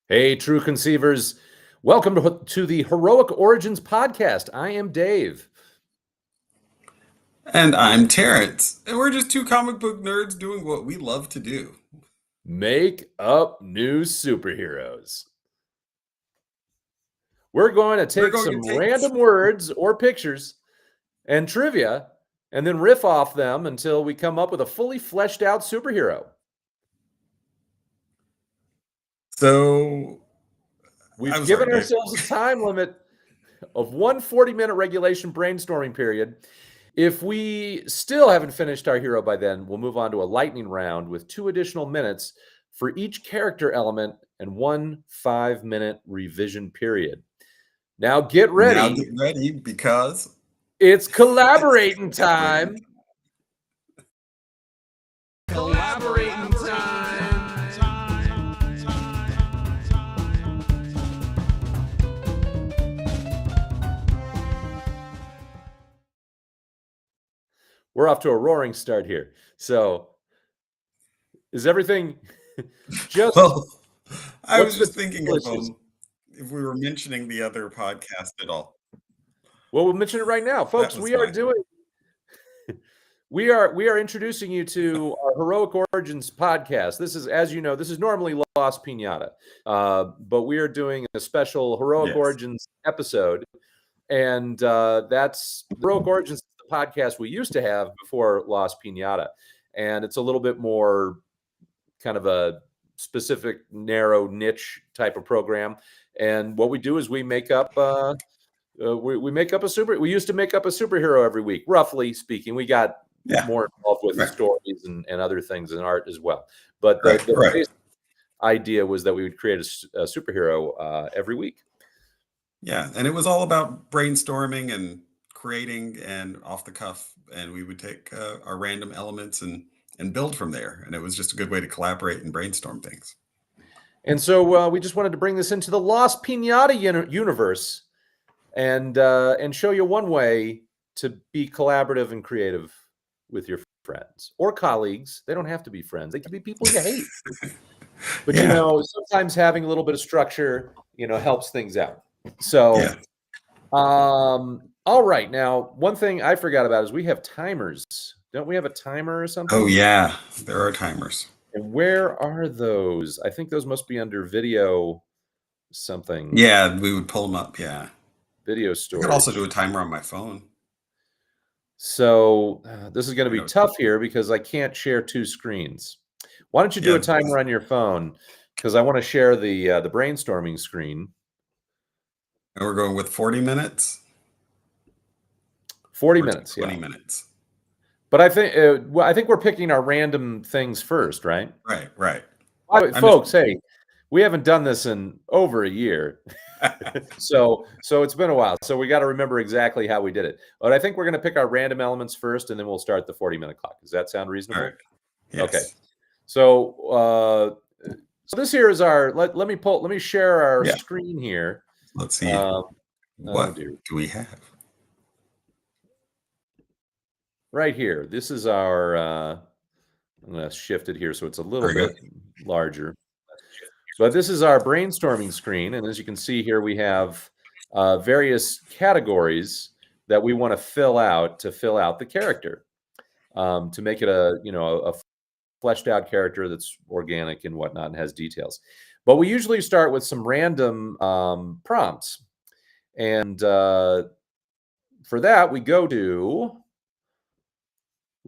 Hey, true conceivers. Welcome to the Heroic Origins podcast. I am Dave. And I'm Terrance, and we're just two comic book nerds doing what we love to do. Make up new superheroes. We're going to take some random words or pictures and trivia and then riff off them until we come up with a fully fleshed out superhero. So we've given ourselves a time limit of one 40-minute regulation brainstorming period. If we still haven't finished our hero by then, we'll move on to a lightning round with 2 additional minutes for each character element and 1 5-minute revision period. Now get ready. Now get ready because it's collaborating time. Collaborating time. We're off to a roaring start here. So is everything just... Well, I was just thinking of if we were mentioning the other podcast at all. Well, we'll mention it right now. Folks, we are introducing you to our Heroic Origins podcast. This is, as you know, this is normally Lost Piñata, but we are doing a special Heroic Origins episode, and that's Heroic Origins, the podcast we used to have before Lost Piñata, and it's a little bit more kind of a specific, narrow niche type of program. And what we do is we make up we make up a we used to make up a superhero every week, roughly speaking. We got more involved with the stories and other things and art as well. But the basic idea was that we would create a superhero every week. Yeah, and it was all about brainstorming and creating and off the cuff, and we would take our random elements and build from there. And it was just a good way to collaborate and brainstorm things. And so we just wanted to bring this into the Lost Piñata universe and show you one way to be collaborative and creative with your friends or colleagues. They don't have to be friends. They can be people you hate. But, you know, sometimes having a little bit of structure, you know, helps things out. So, all right. Now, one thing I forgot about is we have timers. Don't we have a timer or something? Oh, yeah. There are timers. And where are those? I think those must be under video something. Yeah, we would pull them up. Yeah. Video storage. I could also do a timer on my phone. So this is going to be tough here because I can't share 2 screens. Why don't you do a timer on your phone? Because I want to share the brainstorming screen. And we're going with 40 minutes? 40 minutes, 20 minutes. But I think we're picking our random things first, right? Right. Folks, hey, we haven't done this in over a year. so it's been a while. So we got to remember exactly how we did it. But I think we're going to pick our random elements first, and then we'll start the 40-minute clock. Does that sound reasonable? All right. Yes. Okay. So this here is our. Let me share our screen here. Let's see. What do we have? Right here. This is our. I'm going to shift it here so it's a little bit larger. But this is our brainstorming screen, and as you can see here, we have various categories that we want to fill out the character, to make it a fleshed out character that's organic and whatnot and has details. But we usually start with some random prompts, and for that we go to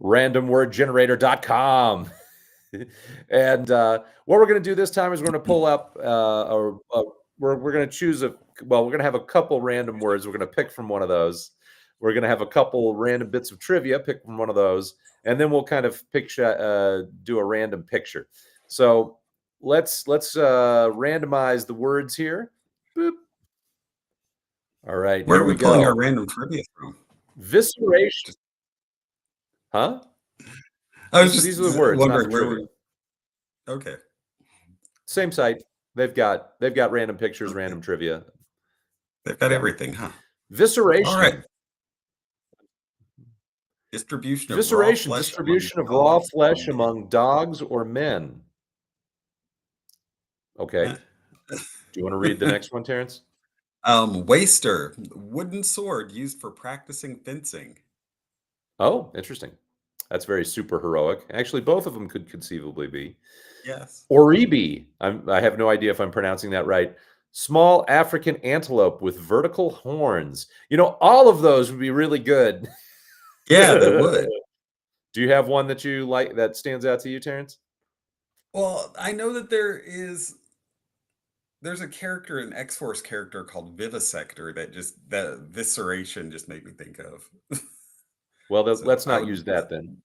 randomwordgenerator.com. And what we're going to do this time is we're going to pull up we're going to choose we're going to have a couple random words. We're going to pick from one of those. We're going to have a couple random bits of trivia, pick from one of those, and then we'll kind of do a random picture. So let's randomize the words here. Boop. All right. Where are we pulling our random trivia from? Visceration. Huh? I was just these are the words. Wondering where okay. Same site. They've got random pictures, random trivia. They've got everything, huh? Visceration. All right. Distribution of raw flesh among dogs or men. Okay. Do you want to read the next one, Terrence? Waster, wooden sword used for practicing fencing. Oh, interesting. That's very super heroic. Actually, both of them could conceivably be. Yes. Oribi, I have no idea if I'm pronouncing that right. Small African antelope with vertical horns. All of those would be really good. Yeah, they would. Do you have one that you like that stands out to you, Terrence? Well, I know that there's a character, an X-Force character called Vivisector that visceration just made me think of. Well, So let's I not would use that then.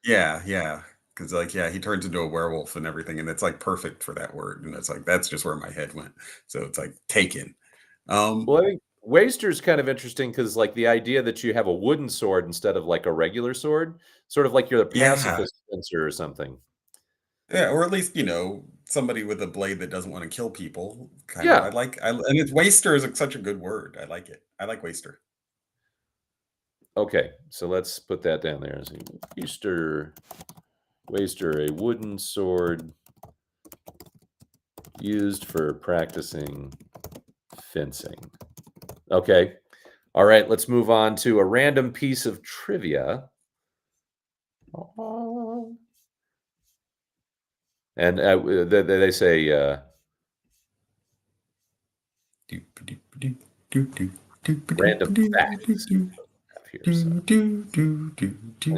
yeah, because like he turns into a werewolf and everything, and it's like perfect for that word, and it's like that's just where my head went. So it's like taken. Um, Well, I think Waster's kind of interesting because, like, the idea that you have a wooden sword instead of like a regular sword, sort of like you're a yeah, pacifist fencer or something. yeah, or at least somebody with a blade that doesn't want to kill people. Kind of, Yeah. and it's waster is such a good word. I like it. I like waster. Okay. So let's put that down there. Waster, a wooden sword used for practicing fencing. Okay. All right. Let's move on to a random piece of trivia. And they say random facts have here. So I'm going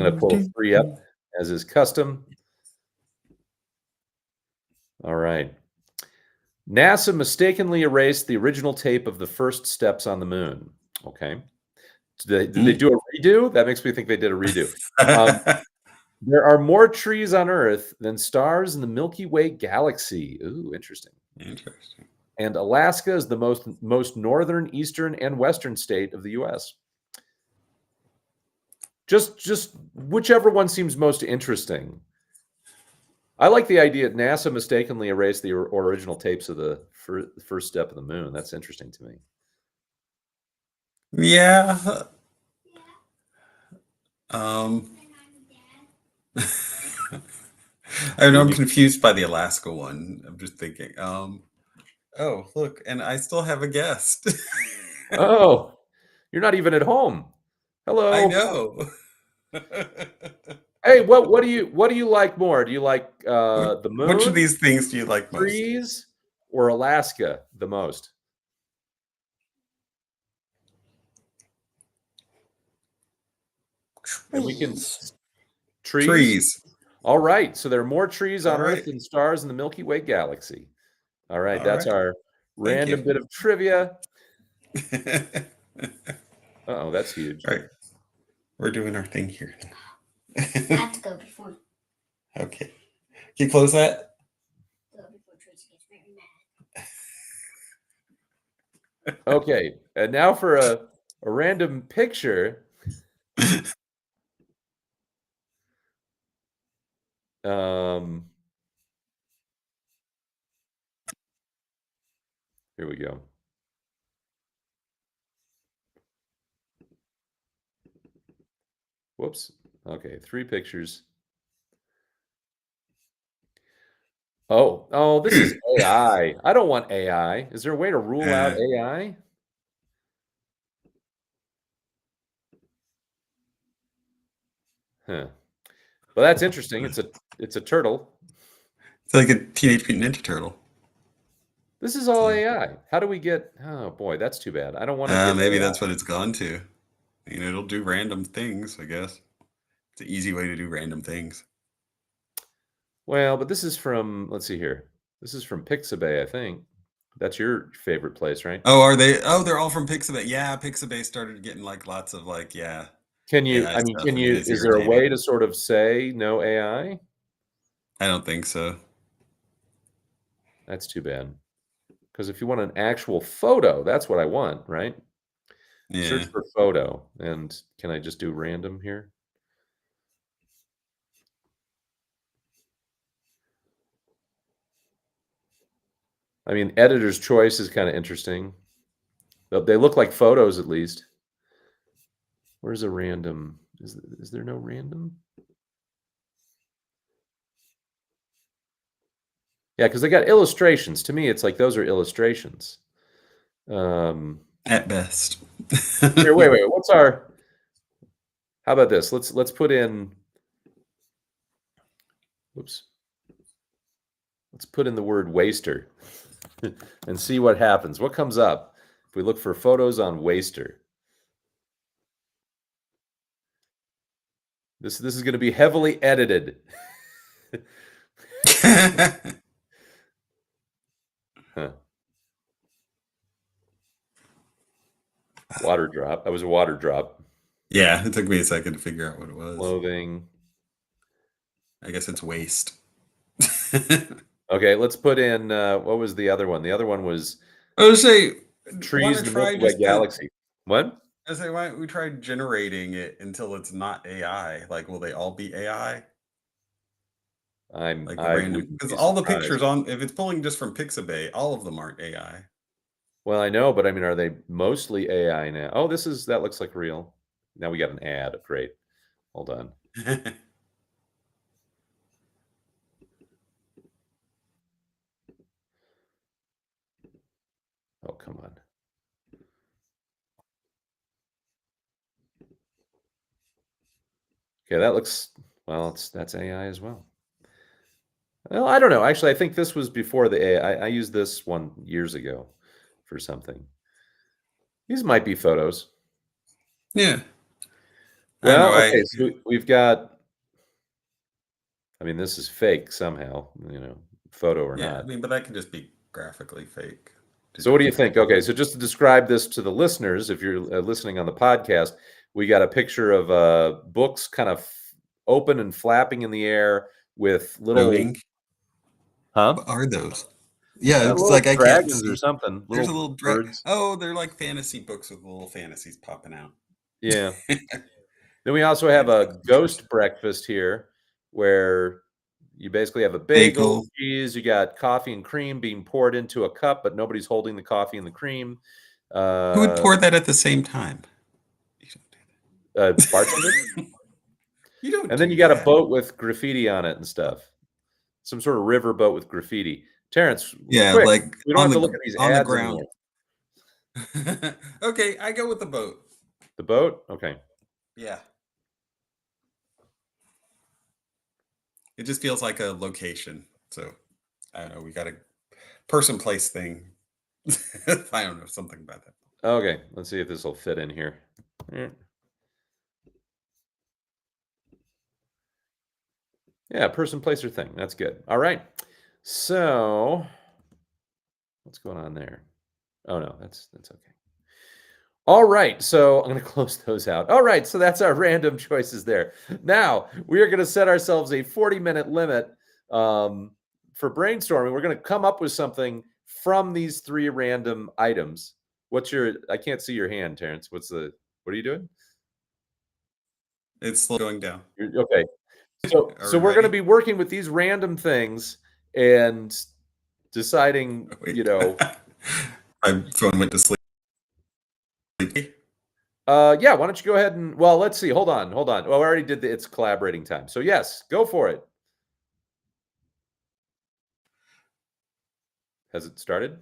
to pull 3 up as is custom. All right. NASA mistakenly erased the original tape of the first steps on the moon. Okay. Did they do a redo? That makes me think they did a redo. There are more trees on Earth than stars in the Milky Way galaxy. Ooh, interesting. Interesting. And Alaska is the most northern, eastern, and western state of the U.S. Just whichever one seems most interesting. I like the idea that NASA mistakenly erased the original tapes of the first step of the moon. That's interesting to me. Yeah. Um, I know I'm confused by the Alaska one. I'm just thinking. Oh, look, and I still have a guest. Oh, you're not even at home. I Hello. know. Hey, what do you like more? Do you like the Which of moon, these things do you like most? trees, or Alaska the most? And we can trees. Trees. All right. So there are more trees All on Earth right. than stars in the Milky Way galaxy. All right. All That's right. our Thank you. random bit of trivia. All Oh, that's huge. right. We're doing our thing here. I have to go before Okay. Can you close that? Tracy gets very mad. Okay. And now for a random picture. Here we go. Whoops. Okay, 3 pictures. Oh, this is AI. I don't want AI. Is there a way to rule out AI? Huh. Well, that's interesting. It's a turtle. It's like a Teenage Mutant Ninja Turtle. This is all So, AI. How do we get Oh boy, that's too bad. I don't want to get maybe AI. that's what it's gone to. It'll do random things, I guess. It's an easy way to do random things. Well, but this is from, let's see here. This is from Pixabay, I think. That's your favorite place, right? Oh, are they? Oh, they're all from Pixabay. Yeah, Pixabay started getting like lots of like, yeah, Can you AI I mean, stuff, and it is is there a irritating. way to sort of say no AI? I don't think so. That's too bad. Because if you want an actual photo, that's what I want, right? Yeah. Search for photo, and can I just do random here? I mean, editor's choice is kinda interesting. They look like photos at least. Where's a random? Is there no random? Yeah, because they got illustrations. To me, it's like those are illustrations. At best. Here, wait. What's our? How about this? Let's put in. Whoops. Let's put in the word waster and see what happens. What comes up if we look for photos on waster? This is going to be heavily edited. Huh. Water drop. That was a water drop. Yeah, it took me a second to figure out what it was. Clothing. I guess it's waste. Okay, let's put in what was the other one? The other one was I was say trees in the Milky Way galaxy. What? I say why don't we try generating it until it's not AI? Like, will they all be AI? Like the random, because all the pictures on, if it's pulling just from Pixabay, all of them aren't AI. Well, I know, but I mean, are they mostly AI now? Oh, that looks like real. Now we got an ad. Great. Hold on. Oh, come on. Okay, that looks, well, that's AI as well. Well, I don't know. Actually, I think this was before the AI. I used this one years ago for something. These might be photos. Yeah. Well, okay, so we've got, I mean, this is fake somehow, photo or not. I mean, but that can just be graphically fake. So what do you think? Okay, so just to describe this to the listeners, if you're listening on the podcast, we got a picture of books kind of open and flapping in the air with little... Floating. Huh? What are those? Yeah, it's like I can't dragons see. or something. There's a little birds. Oh, they're like fantasy books with little fantasies popping out. Yeah. Then we also have a ghost breakfast here where you basically have a bagel, cheese, you got coffee and cream being poured into a cup, but nobody's holding the coffee and the cream. Who would pour that at the same time? Bartender? You don't. And then you got a boat with graffiti on it and stuff. Some sort of river boat with graffiti. Terrance, yeah, quick, like we don't have to look at these on ads the ground. Okay, I go with the boat. The boat? Okay. Yeah. It just feels like a location. So I don't know. We got a person place thing. I don't know, something about that. Okay, let's see if this will fit in here. Yeah, person, place, or thing. That's good. All right. So what's going on there? Oh no, that's okay. All right, so I'm going to close those out. All right, so that's our random choices there. Now we are going to set ourselves a 40-minute limit for brainstorming. We're going to come up with something from these 3 random items. I can't see your hand, Terrance. What are you doing? It's going down. Okay. So we're going to be working with these random things and deciding, My phone went to sleep. Yeah, why don't you go ahead and, well, let's see. Hold on. Well, I already did it's collaborating time. So yes, go for it. Has it started?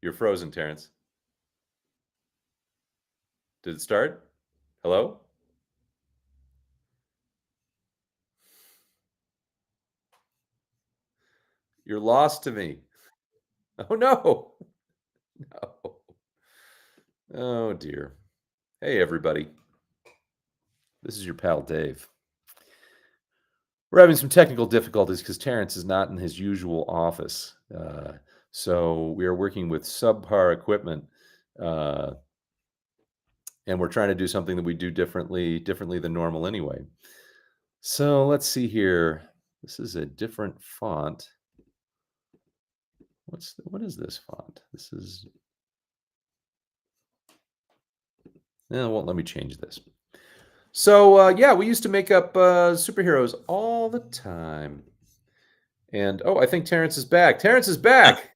You're frozen, Terrance. Did it start? Hello? You're lost to me. Oh, no. No. Oh, dear. Hey, everybody. This is your pal, Dave. We're having some technical difficulties because Terrance is not in his usual office. So we are working with subpar equipment. And we're trying to do something that we do differently than normal anyway. So let's see here. This is a different font. What is this font? This is... it won't let me change this. So yeah, we used to make up superheroes all the time. And I think Terrance is back. Terrance is back.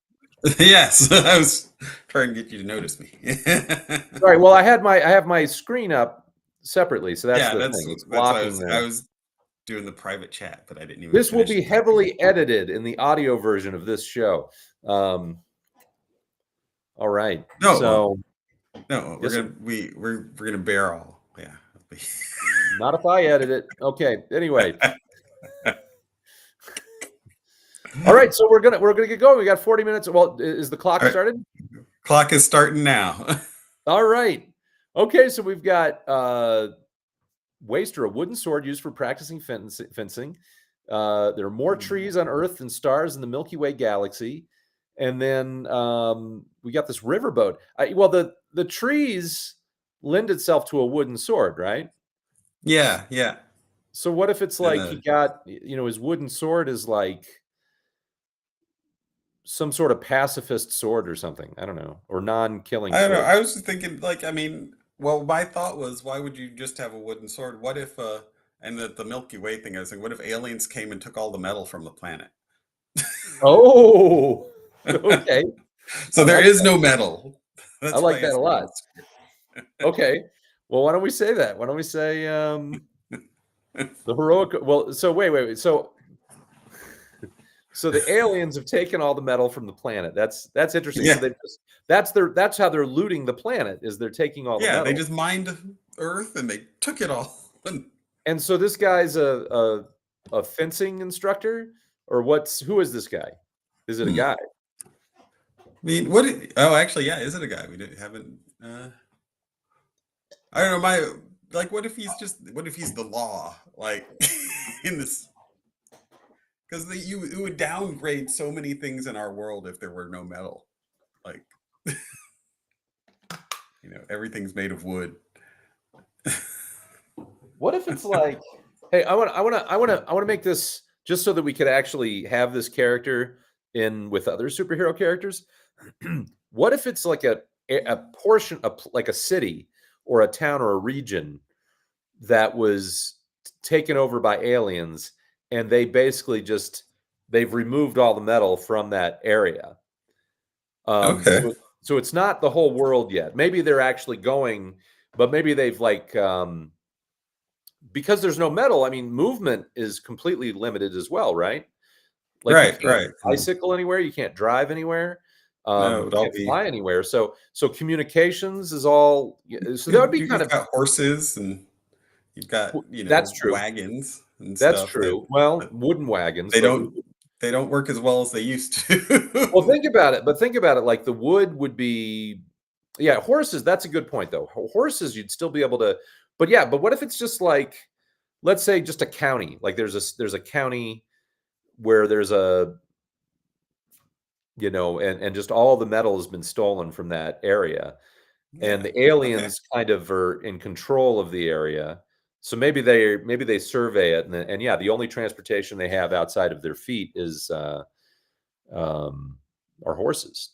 Yes, I was trying to get you to notice me. Right. Well, I have my screen up separately, so that's the thing. It's blocking I was doing the private chat, but I didn't even. This will finish be it. heavily edited in the audio version of this show. All right. No, So no, we're gonna bear all. Yeah. not if I edit it. Okay. Anyway. All right. So we're gonna get going. We got 40 minutes. Well, is the clock started? Clock is starting now. All right. Okay. So we've got waster, a wooden sword used for practicing fencing. There are more trees on Earth than stars in the Milky Way galaxy. And then we got this riverboat. Well, the trees lend itself to a wooden sword, right? Yeah, yeah. So what if it's like he got, his wooden sword is like some sort of pacifist sword or something? I don't know, or non-killing sword. I don't know. I was just thinking, like, I mean, well, my thought was, why would you just have a wooden sword? What if, and the Milky Way thing, I was thinking, what if aliens came and took all the metal from the planet? Oh, okay. So there is no metal. I like that a lot. Okay. Well, why don't we say that? Why don't we say the heroic? Well, so wait. So the aliens have taken all the metal from the planet. That's interesting. Yeah. So that's how they're looting the planet, is they're taking all the metal. Yeah, they just mined Earth and they took it all. And so this guy's a fencing instructor, or who is this guy? Is it a guy? I mean, actually, yeah, is it a guy? We haven't. I don't know. What if he's the law? Like in this, because it would downgrade so many things in our world if there were no metal. Like, everything's made of wood. What if it's like, hey, I want to make this just so that we could actually have this character in with other superhero characters. What if it's like a portion of like a city or a town or a region that was taken over by aliens, and they basically they've removed all the metal from that area. Okay. So it's not the whole world yet. Maybe they're actually going, but maybe they've because there's no metal. I mean, movement is completely limited as well, right? Like you can't bicycle anywhere, you can't drive anywhere, you can't fly anywhere. So communications is all. So that would be kind of. You've got horses and you've got that's true. wagons. And that's stuff true. Well, wooden wagons. They don't work as well as they used to. Well, think about it. Like the wood would be, horses. That's a good point, though. Horses, you'd still be able to. But what if it's just like, let's say, just a county? Like there's a county where there's a, and just all the metal has been stolen from that area, and the aliens kind of are in control of the area. So maybe they survey it, and the only transportation they have outside of their feet is our horses.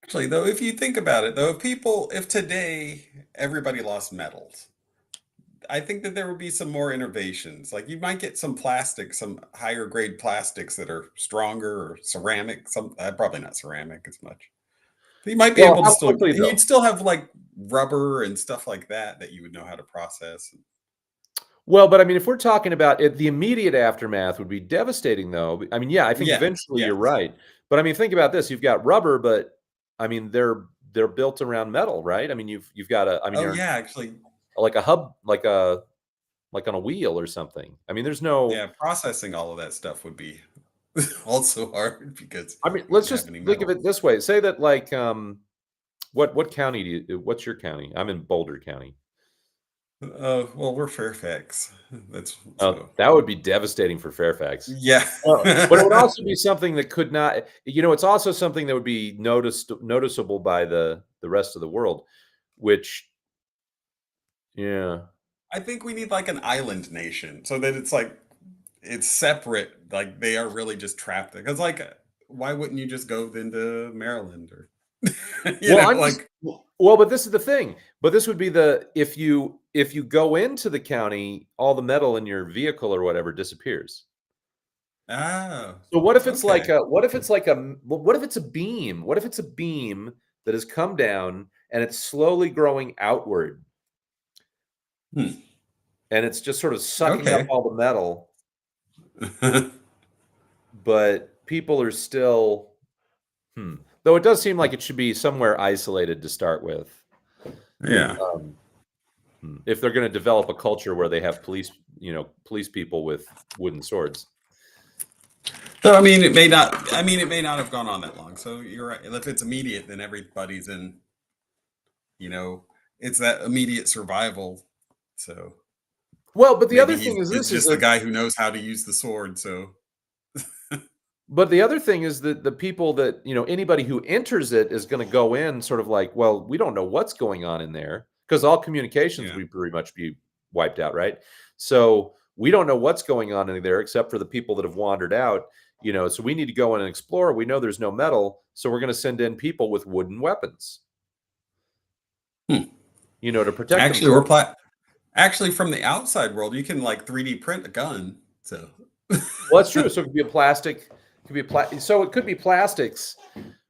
Actually, though, if you think about it, though, if today everybody lost metals, I think that there would be some more innovations. Like you might get some higher grade plastics that are stronger, or ceramic. Probably not ceramic as much. But you might be able to you'd still have like rubber and stuff like that you would know how to process. Well, but I mean, if we're talking about it, the immediate aftermath would be devastating, though. I mean, I think eventually you're right. But I mean, think about this: you've got rubber, but I mean, they're built around metal, right? I mean, you've got actually, like a hub, like on a wheel or something. I mean, there's no processing all of that stuff would be also hard because I mean, let's just think of it this way. Say that like what county what's your county? I'm in Boulder County. Well, we're Fairfax. That would be devastating for Fairfax. Yeah. But it would also be something that could not, it's also something that would be noticeable by the rest of the world, which I think we need like an island nation so that it's separate. Like they are really just trapped there. Because why wouldn't you just go then to Maryland or but this is the thing. But this would be if you go into the county, all the metal in your vehicle or whatever disappears. Oh. So what if it's what if it's a beam? What if it's a beam that has come down and it's slowly growing outward? and it's just sort of sucking up Okay. all the metal, but people are still, though it does seem like it should be somewhere isolated to start with. Yeah. If they're going to develop a culture where they have police people with wooden swords. So I mean, it may not have gone on that long. So you're right. If it's immediate, then everybody's in. It's that immediate survival. So Well, but the maybe other thing is it's just the guy who knows how to use the sword. So. But the other thing is that the people that, anybody who enters it is going to go in sort of like, well, we don't know what's going on in there because all communications would pretty much be wiped out, right? So we don't know what's going on in there except for the people that have wandered out, so we need to go in and explore. We know there's no metal, so we're going to send in people with wooden weapons, to protect Actually, actually from the outside world, you can like 3D print a gun. So. Well, that's true. So it could be a plastic. So it could be plastics,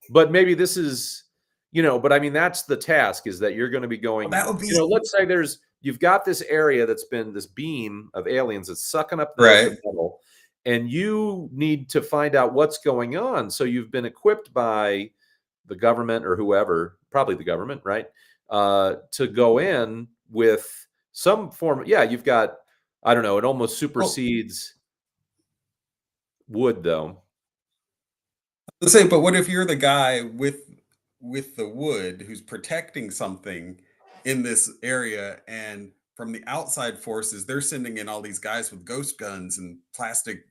but maybe this is, But I mean, that's the task: is that you're going to be going. Well, that would be. Let's say you've got this area that's been this beam of aliens that's sucking up the metal, and you need to find out what's going on. So you've been equipped by the government or whoever, probably the government, right? To go in with some form. Yeah, you've got. I don't know. It almost supersedes wood, though. Let's say, but what if you're the guy with the wood who's protecting something in this area, and from the outside forces, they're sending in all these guys with ghost guns and plastic,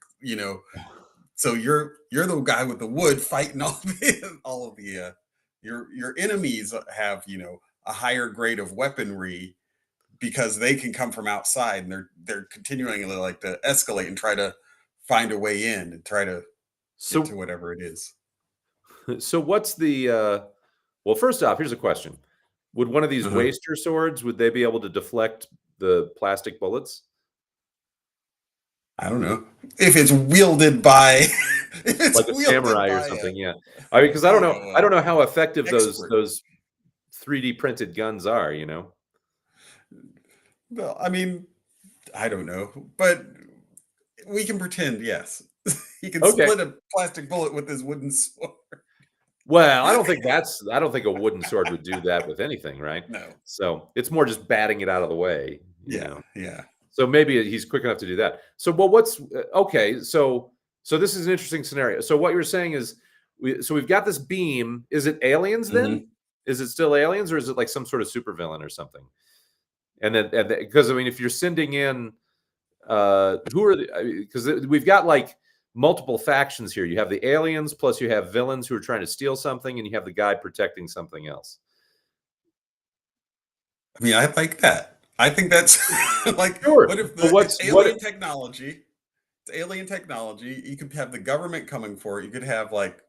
So you're the guy with the wood fighting all of the your enemies have a higher grade of weaponry because they can come from outside, and they're continuing like to escalate and try to find a way in and try to get to whatever it is. So what's the well, first off, here's a question. Would one of these waster swords, would they be able to deflect the plastic bullets? I don't know. If it's wielded by like a samurai or something, yeah. I mean, because I don't know how effective those 3D printed guns are, Well, I mean, I don't know, but we can pretend, yes. He can split a plastic bullet with his wooden sword. Well, I don't think a wooden sword would do that with anything, right? No. So it's more just batting it out of the way. Yeah. So maybe he's quick enough to do that. So, but what's okay? So this is an interesting scenario. So what you're saying is, we've got this beam. Is it aliens then? Is it still aliens, or is it like some sort of supervillain or something? And then, because I mean, if you're sending in, who are because we've got like multiple factions here. You have the aliens, plus you have villains who are trying to steal something, and you have the guy protecting something else. I mean, I like that. I think that's like, sure. What if it's alien technology? It's alien technology. You could have the government coming for it. You could have like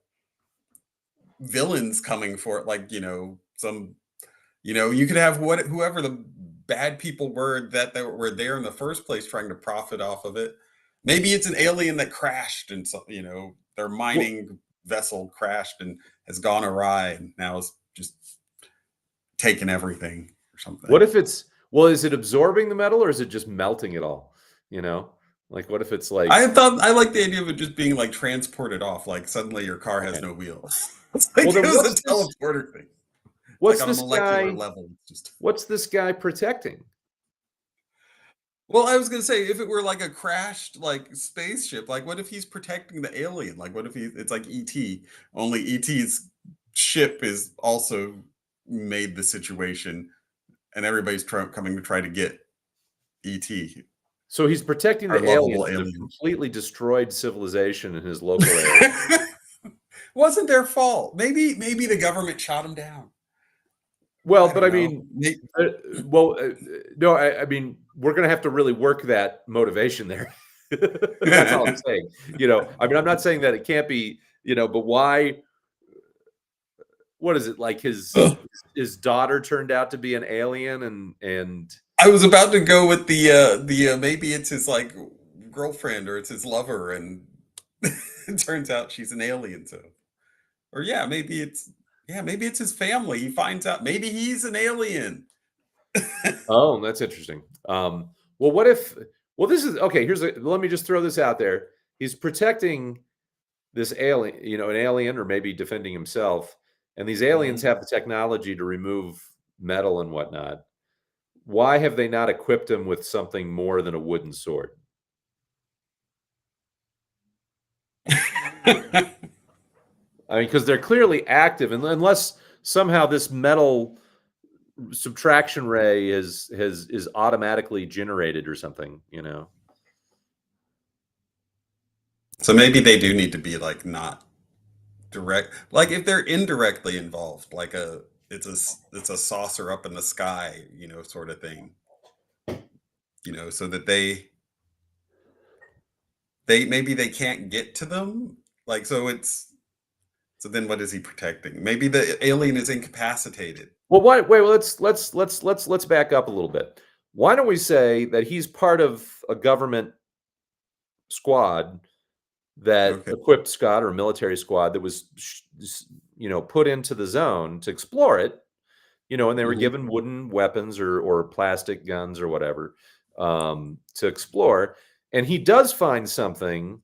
villains coming for it, like you could have whoever the bad people were that were there in the first place trying to profit off of it. Maybe it's an alien that crashed, and so their mining vessel crashed and has gone awry, and now is just taking everything or something. What if is it absorbing the metal, or is it just melting it all? Like what if it's like? I like the idea of it just being like transported off. Like suddenly your car has no wheels. It's like it was a teleporter thing. What's like this on a molecular guy? Level. What's this guy protecting? Well, I was gonna say, if it were like a crashed like spaceship, like what if he's protecting the alien? Like what if it's like ET, only ET's ship is also made the situation, and everybody's coming to try to get ET. So he's protecting the aliens that have completely destroyed civilization in his local area. Wasn't their fault. Maybe the government shot him down. Well, but I mean, no, I mean, we're going to have to really work that motivation there. That's all I'm saying. I mean, I'm not saying that it can't be, but why? What is it like? His daughter turned out to be an alien, and I was about to go with the maybe it's his like girlfriend or it's his lover, and it turns out she's an alien. So, or maybe it's his family. He finds out maybe he's an alien. Oh, that's interesting. Well, what if? Well, this is okay. Let me just throw this out there. He's protecting this alien, an alien, or maybe defending himself. And these aliens have the technology to remove metal and whatnot. Why have they not equipped him with something more than a wooden sword? I mean, because they're clearly active, and unless somehow this metal subtraction ray is automatically generated or something, So maybe they do need to be like not direct, like if they're indirectly involved, like it's a saucer up in the sky, sort of thing, so that they maybe they can't get to them, like so then what is he protecting? Maybe the alien is incapacitated. Well, wait. Well, let's back up a little bit. Why don't we say that he's part of a government squad that equipped Scott, or a military squad that was, put into the zone to explore it, and they were given wooden weapons or plastic guns or whatever to explore. And he does find something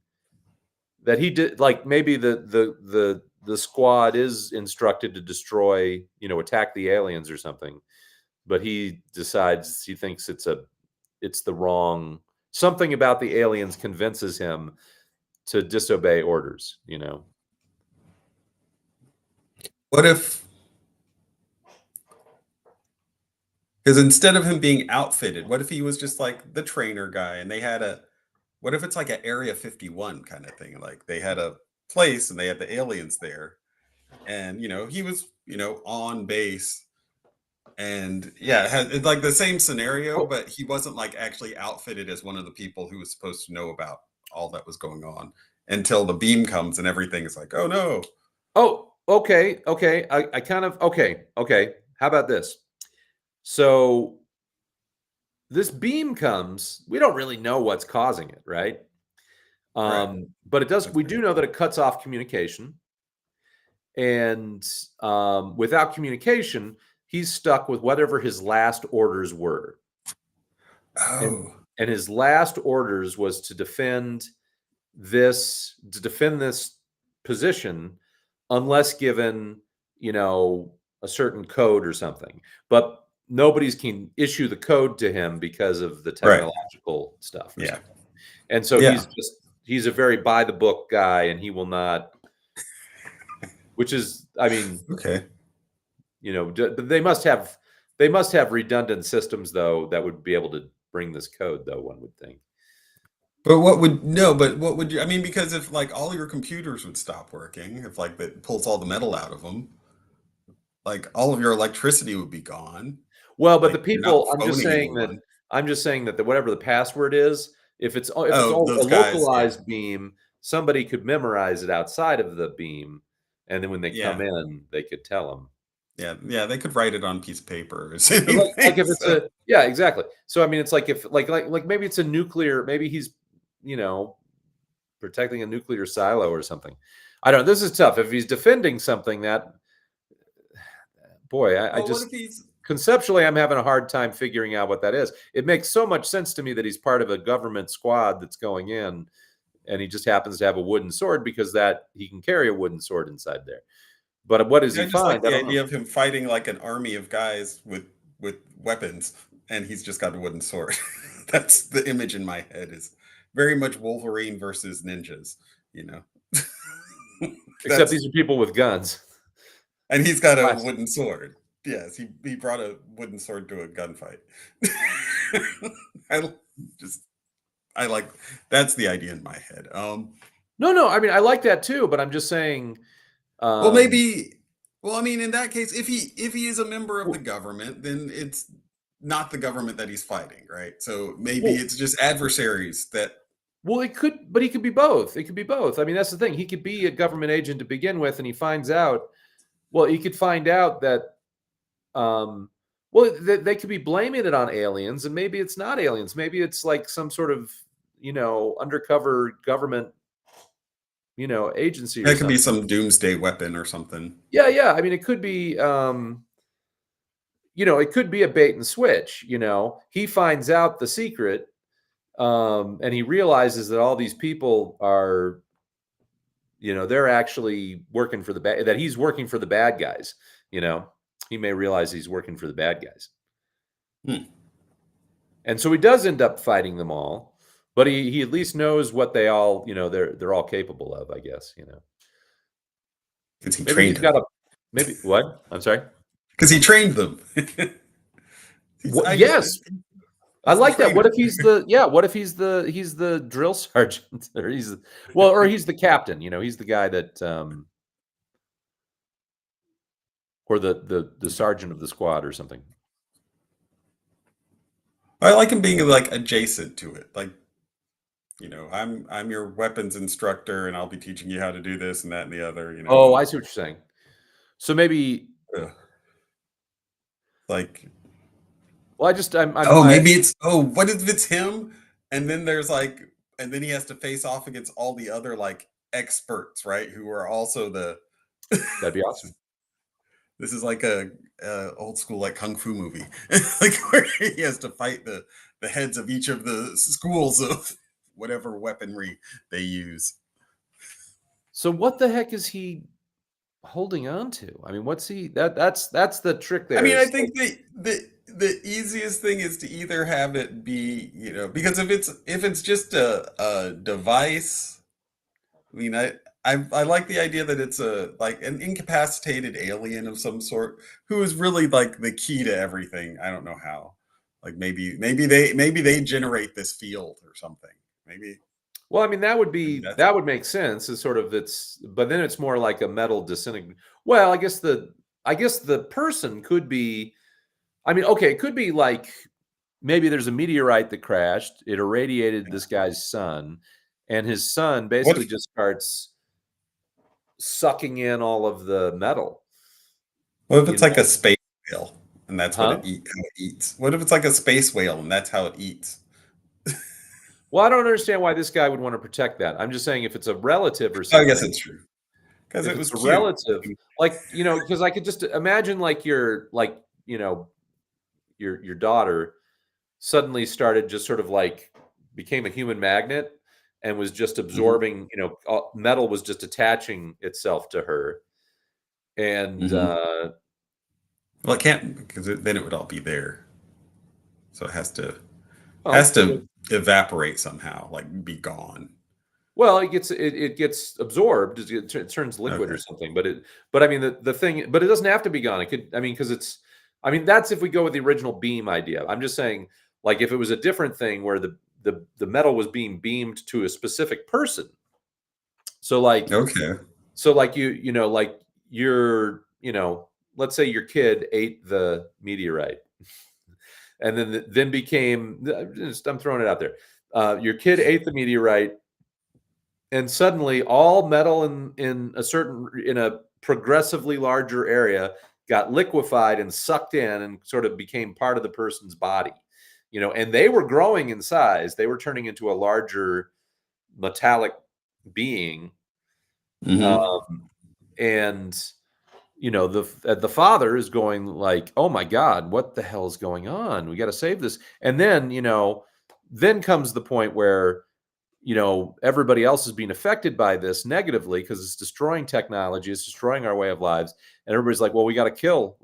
that he did, like maybe the squad is instructed to destroy, attack the aliens or something, but he decides he thinks it's the wrong, something about the aliens convinces him to disobey orders, What if, because instead of him being outfitted, what if he was just like the trainer guy and they had what if it's like an Area 51 kind of thing? Like they had a place and they had the aliens there, and he was on base, and it's like the same scenario, but he wasn't like actually outfitted as one of the people who was supposed to know about all that was going on until the beam comes and everything is like, oh no. Oh, okay. I kind of okay. How about this? So this beam comes, we don't really know what's causing it, right? But it does. We do know that it cuts off communication, and without communication, he's stuck with whatever his last orders were. Oh. And his last orders was to defend this position, unless given, a certain code or something. But nobody's can issue the code to him because of the technological stuff. Yeah. And so he's a very by the book guy, and he will not, which is, I mean, okay. They must have redundant systems though that would be able to bring this code, though, one would think. But what would you, I mean, because if like all your computers would stop working, if like that pulls all the metal out of them, like all of your electricity would be gone. Well, but the people, I'm just saying that whatever the password is, if it's a localized beam, somebody could memorize it outside of the beam, and then when they come in, they could tell them. Yeah, they could write it on a piece of paper. Like if it's exactly. So I mean, it's like if like maybe it's a nuclear, maybe he's protecting a nuclear silo or something. I don't know. This is tough. If he's defending something, that boy, I just conceptually, I'm having a hard time figuring out what that is. It makes so much sense to me that he's part of a government squad that's going in, and he just happens to have a wooden sword because that he can carry a wooden sword inside there. But what does he find? Like the idea of him fighting like an army of guys with weapons, and he's just got a wooden sword. That's the image in my head. Is very much Wolverine versus ninjas, Except these are people with guns. And he's got a wooden sword. Yes, he brought a wooden sword to a gunfight. I like, that's the idea in my head. No, I mean, I like that too, but I'm just saying. Well, maybe. Well, I mean, in that case, if he is a member of the government, then it's not the government that he's fighting, right? So maybe it's just adversaries that. Well, he could be both. It could be both. I mean, that's the thing. He could be a government agent to begin with, and he finds out. Well, he could find out that. They could be blaming it on aliens, and maybe it's not aliens. Maybe it's like some sort of undercover government. Agency. That could be some doomsday weapon or something. Yeah. I mean, it could be. it could be a bait and switch. He finds out the secret, and he realizes that all these people are, they're actually working for that he's working for the bad guys. He may realize he's working for the bad guys. And so he does end up fighting them all, but he at least knows what they all, they're all capable of, I guess, Because he maybe trained he's got them. maybe what? I'm sorry. Because he trained them. Yes. I like that. What if he's trainer. what if he's the drill sergeant, or he's the captain, he's the guy that, or the sergeant of the squad or something. I like him being like adjacent to it. Like, I'm your weapons instructor and I'll be teaching you how to do this and that and the other, Oh, I see what you're saying. So maybe like, well, maybe it's what if it's him? And then and then he has to face off against all the other like experts, right? Who are also that'd be awesome. This is like a old school like kung fu movie, like where he has to fight the heads of each of the schools of whatever weaponry they use. So what the heck is he holding on to? I mean, what's he? That's the trick there. I mean, I think the easiest thing is to either have it be, because if it's just a device, I mean, I like the idea that it's like an incapacitated alien of some sort who is really like the key to everything. I don't know how. Like maybe they generate this field or something. Maybe. Well, I mean, that would make sense. Is sort of but then it's more like a metal disintegrate. Well, I guess the person could be. I mean, okay, it could be like maybe there's a meteorite that crashed. It irradiated this guy's son, and his son basically just starts sucking in all of the metal. What if it's like a space whale and that's what how it eats? What if it's like a space whale and that's how it eats? Well, I don't understand why this guy would want to protect that. I'm just saying if it's a relative or something. I guess it's true. Because it was a relative, like, because I could just imagine like your daughter suddenly started just sort of like became a human magnet and was just absorbing, metal was just attaching itself to her. And well, it can't, because then it would all be there. So it has to evaporate somehow, like be gone. Well, it gets absorbed. It turns liquid or something. But I mean the thing. But it doesn't have to be gone. It could. I mean, because that's if we go with the original beam idea. I'm just saying, like, if it was a different thing where the metal was being beamed to a specific person. So like So like like let's say your kid ate the meteorite, and then became. I'm throwing it out there. Your kid ate the meteorite. And suddenly all metal in a progressively larger area got liquefied and sucked in and sort of became part of the person's body, and they were growing in size. They were turning into a larger metallic being. And, the father is going like, oh my God, what the hell is going on? We got to save this. And then, then comes the point where, everybody else is being affected by this negatively because it's destroying technology, it's destroying our way of lives, and everybody's like, well, we got to kill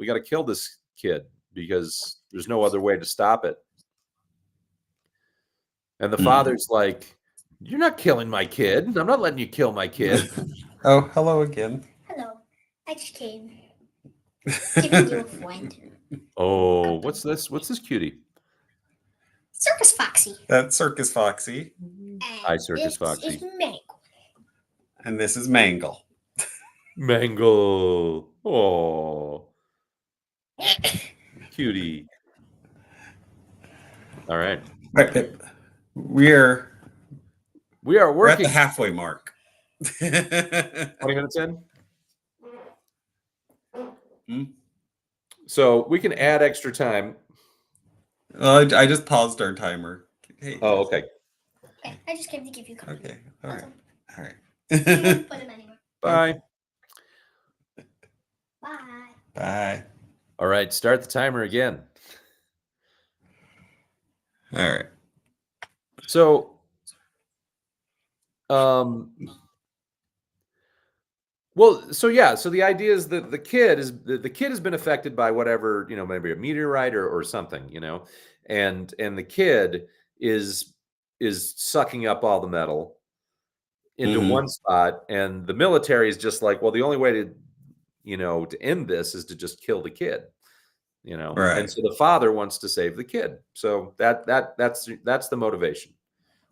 this kid because there's no other way to stop it. And the father's like, you're not killing my kid. I'm not letting you kill my kid. Oh, hello again. Hello. I just came. Giving you a friend. Oh, what's this cutie? Circus Foxy. That's Circus Foxy. Hi, Circus Foxy. This is Mangle. And this is Mangle. Mangle. Oh. Cutie. All right. We're working at the halfway mark. 20 minutes in. So we can add extra time. I just paused our timer. Hey. Oh, okay. Okay, I just came to give you company. Okay, all right. All right. You won't put him anywhere. Bye. Bye. Bye. All right, start the timer again. All right. So, so the idea is that the kid has been affected by whatever, maybe a meteorite or something, and the kid is sucking up all the metal into one spot, and the military is just like, well, the only way to end this is to just kill the kid, Right. and so the father wants to save the kid. So that's the motivation,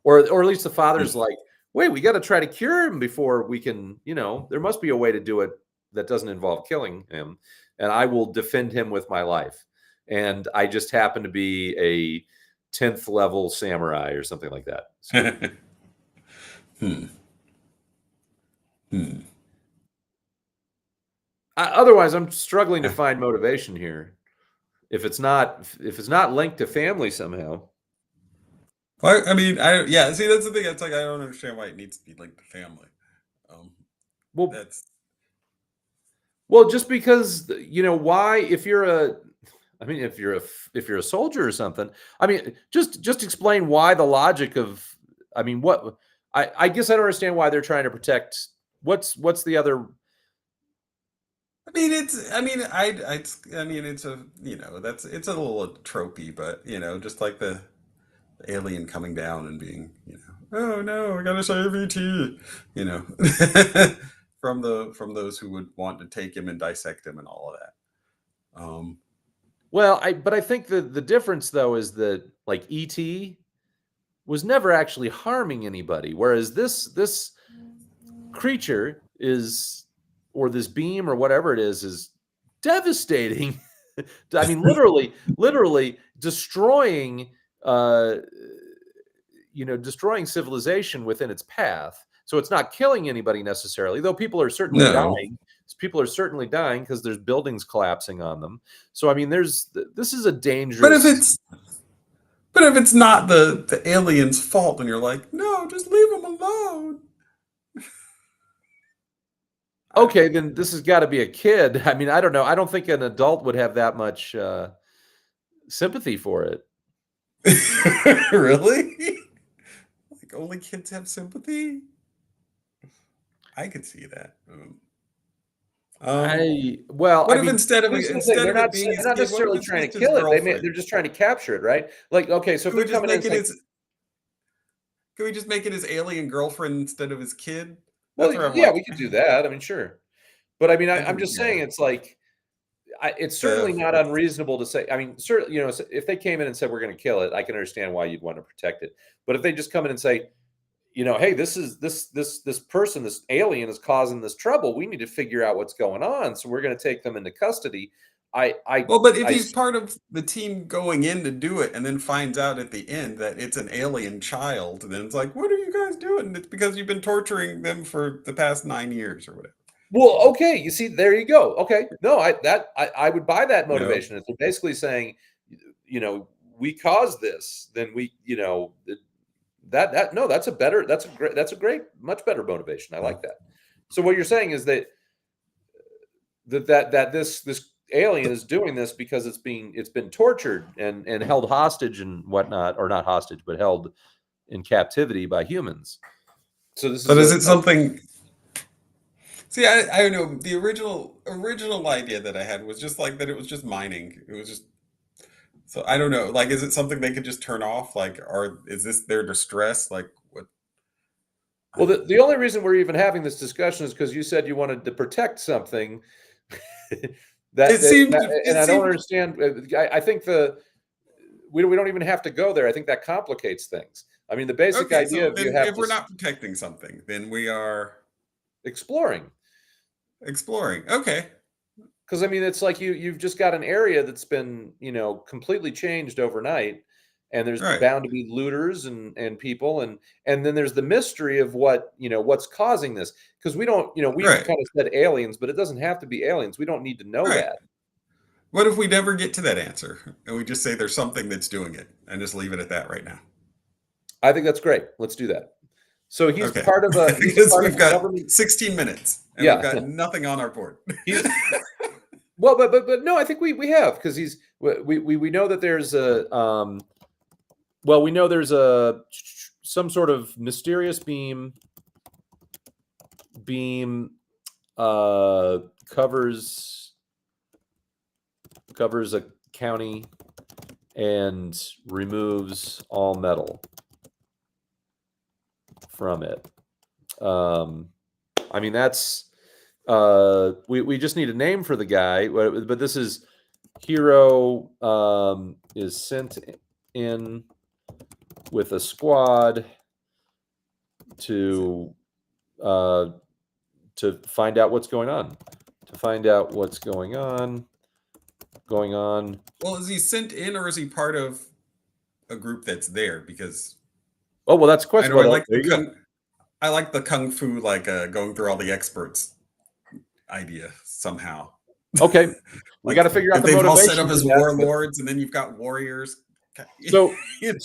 or at least the father's like, wait, we got to try to cure him before we can, there must be a way to do it that doesn't involve killing him, and I will defend him with my life, and I just happen to be a 10th level samurai or something like that. So, otherwise, I'm struggling to find motivation here. If it's not linked to family somehow. Well, I mean, see, that's the thing. It's like I don't understand why it needs to be linked to family. Just because why, if you're a soldier or something, just explain why the logic of, what I guess I don't understand why they're trying to protect. What's the other? It's a it's a little tropey, but just like the alien coming down and being, oh no, I gotta save ET, from those who would want to take him and dissect him and all of that. But I think the difference though is that like ET was never actually harming anybody, whereas this creature is, or this beam or whatever it is devastating. literally destroying destroying civilization within its path. So it's not killing anybody necessarily, though people are certainly dying. People are certainly dying because there's buildings collapsing on them. So this is a dangerous. But if it's not the alien's fault, and you're like, no, just leave them alone. Okay, then this has got to be a kid. I don't know. I don't think an adult would have that much sympathy for it. Really? Like only kids have sympathy? I could see that. Instead of it being his kid, necessarily trying to kill it, they're just trying to capture it, right? Like, okay, so if they're coming in, can we just make it his alien girlfriend instead of his kid? Well, yeah, we could do that. Sure, but I'm just saying, it's like, it's certainly not unreasonable to say. Certainly, if they came in and said we're going to kill it, I can understand why you'd want to protect it. But if they just come in and say, hey, this person, this alien is causing this trouble, we need to figure out what's going on, so we're going to take them into custody. But if he's part of the team going in to do it and then finds out at the end that it's an alien child, then it's like, what are you guys doing? It's because you've been torturing them for the past 9 years or whatever. Well, okay, you see, there you go. Okay, no, I would buy that motivation. If they're basically saying, we caused this, then we, that's a great, much better motivation. I like that. So what you're saying is that this alien is doing this because it's been tortured and held hostage and whatnot, or not hostage, but held in captivity by humans. So this is it something? See, I don't know. The original idea that I had was just like that. It was just mining. It was just. So I don't know. Like, is it something they could just turn off? Like, or is this their distress? Like, what? Well, the only reason we're even having this discussion is because you said you wanted to protect something. I don't understand. I think we don't even have to go there. I think that complicates things. The basic idea of if we're not protecting something, then we are exploring. Okay. Because it's like you've just got an area that's been completely changed overnight, and there's bound to be looters and people, and then there's the mystery of what's causing this, because we don't we kind of said aliens, but it doesn't have to be aliens. We don't need to know that. What if we never get to that answer and we just say there's something that's doing it and just leave it at that right now? I think that's great. Let's do that. So he's part of because we've got 16 minutes and we've got nothing on our board. Well, but no, I think we have, because we know that there's a well, we know there's some sort of mysterious beam covers a county and removes all metal from it. I mean, that's we just need a name for the guy, but this is Hero is sent in with a squad to find out what's going on. Well, is he sent in, or is he part of a group that's there? Because oh, well, that's a question. I like the kung fu, like going through all the experts idea somehow. Okay, we got to figure out the motivation. They've all set up as warlords, and then you've got warriors. So,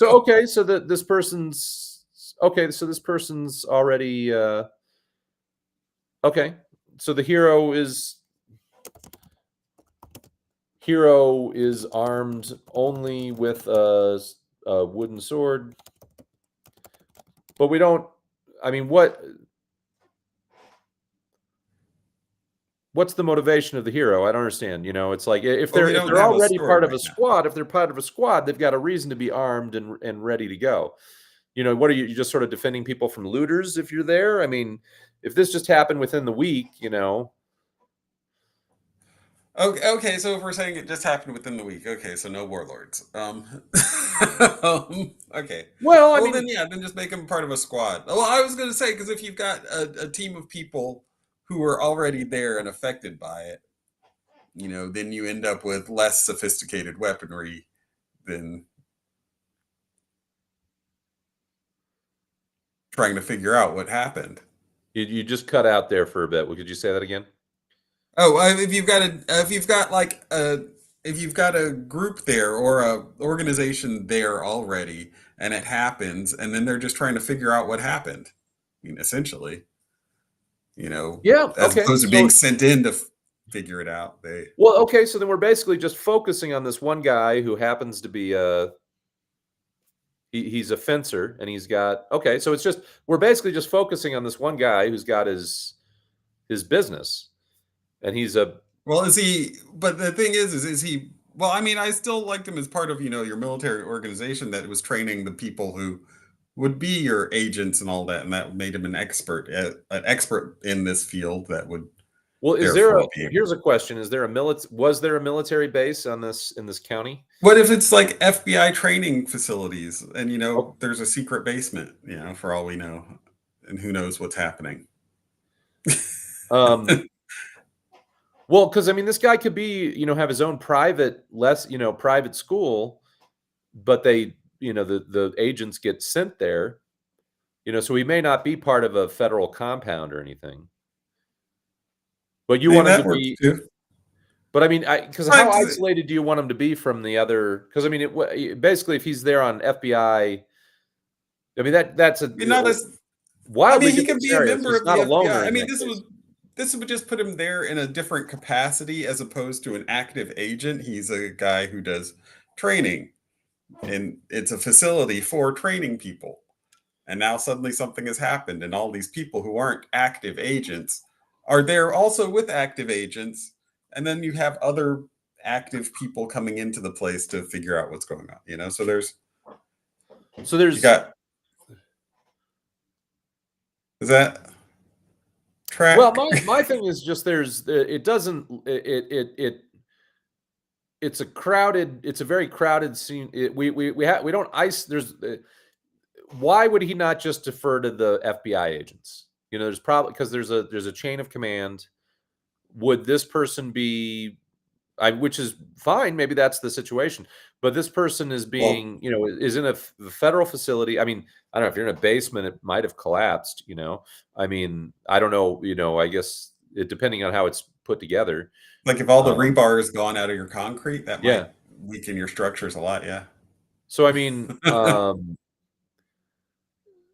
okay, so this person's already okay. So the hero is armed only with a wooden sword, but we don't. I mean, what's the motivation of the hero? I don't understand. It's like if they're already part of a squad, if they're part of a squad, they've got a reason to be armed and ready to go. What are you just sort of defending people from looters if you're there? I mean, if this just happened within the week, Okay, so if we're saying it just happened within the week, okay, so no warlords. Okay. Well, I mean, then just make them part of a squad. Well, I was going to say, because if you've got a team of people who are already there and affected by it, then you end up with less sophisticated weaponry than trying to figure out what happened. You just cut out there for a bit. Could you say that again? Oh, if you've got a group there or a organization there already, and it happens, and then they're just trying to figure out what happened. I mean, essentially, yeah, as opposed to being sent in to figure it out. Well, okay, so then we're basically just focusing on this one guy who happens to be he's a fencer, and he's got so we're basically just focusing on this one guy who's got his business. And he's is he? But the thing is he? Well, I mean, I still liked him as part of your military organization that was training the people who would be your agents and all that, and that made him an expert in this field. That would. Well, here's a question: was there a military base in this county? What if it's like FBI training facilities, and there's a secret basement, for all we know, and who knows what's happening? Well, because I mean, this guy could be, have his own private school, but they, the agents get sent there, so he may not be part of a federal compound or anything. But you want him to be. Too. But I mean, because how isolated do you want him to be from the other? Because I mean, basically, if he's there on FBI, I mean that's a not as wildly. I mean, he can be a member of the FBI. I mean, this would just put him there in a different capacity as opposed to an active agent. He's a guy who does training, and it's a facility for training people. And now suddenly something has happened, and all these people who aren't active agents are there also with active agents. And then you have other active people coming into the place to figure out what's going on, so there's is that track? Well, my thing is just it's a very crowded scene. We don't ice. Why would he not just defer to the FBI agents? There's probably because there's a chain of command. Would this person be, which is fine. Maybe that's the situation. But this person is being, is in a federal facility. I mean, I don't know if you're in a basement, it might have collapsed. I mean, I don't know. I guess depending on how it's put together. Like if all the rebar is gone out of your concrete, that might weaken your structures a lot. Yeah. So I mean,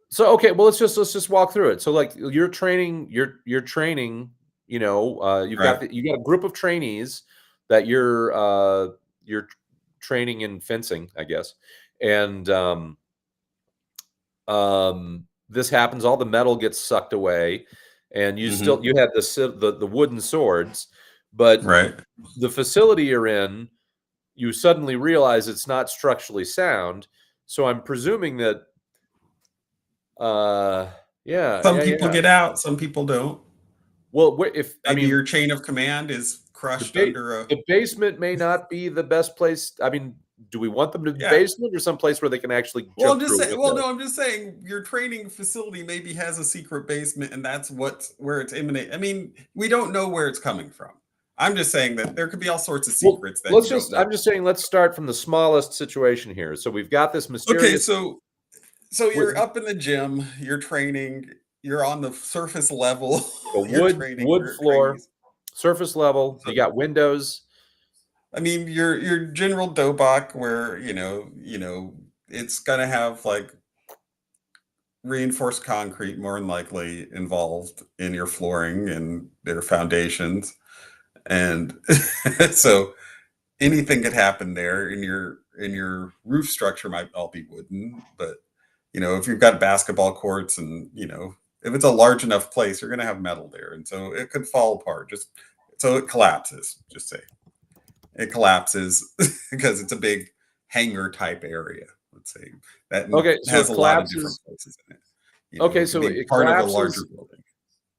so okay, well let's just walk through it. So like you're training. You've got a group of trainees. that you're training in fencing, I guess, and this happens. All the metal gets sucked away, and you had the wooden swords, but Right. the facility you're in, you suddenly realize it's not structurally sound. So I'm presuming that, Some people get out, some people don't. Well, Maybe your chain of command is crushed under the basement may not be the best place. I mean, do we want them to the basement or some place where they can actually jump through a window? I'm just saying your training facility maybe has a secret basement, and that's where it's emanating. I mean, we don't know where it's coming from. I'm just saying that there could be all sorts of secrets that I'm just saying, let's start from the smallest situation here. So we've got this mysterious. Okay, so you're up in the gym, you're training, you're on the surface level. Wood floor, surface level. You got windows. I mean, your general dobok where it's gonna have like reinforced concrete more than likely involved in your flooring and their foundations, and so anything could happen there. In your roof structure might all be wooden, but if you've got basketball courts and if it's a large enough place, you're going to have metal there, and so it could fall apart. So it collapses. Just say it collapses because it's a big hangar type area. Let's say that has a lot of different places in it. So it part collapses, of a larger building.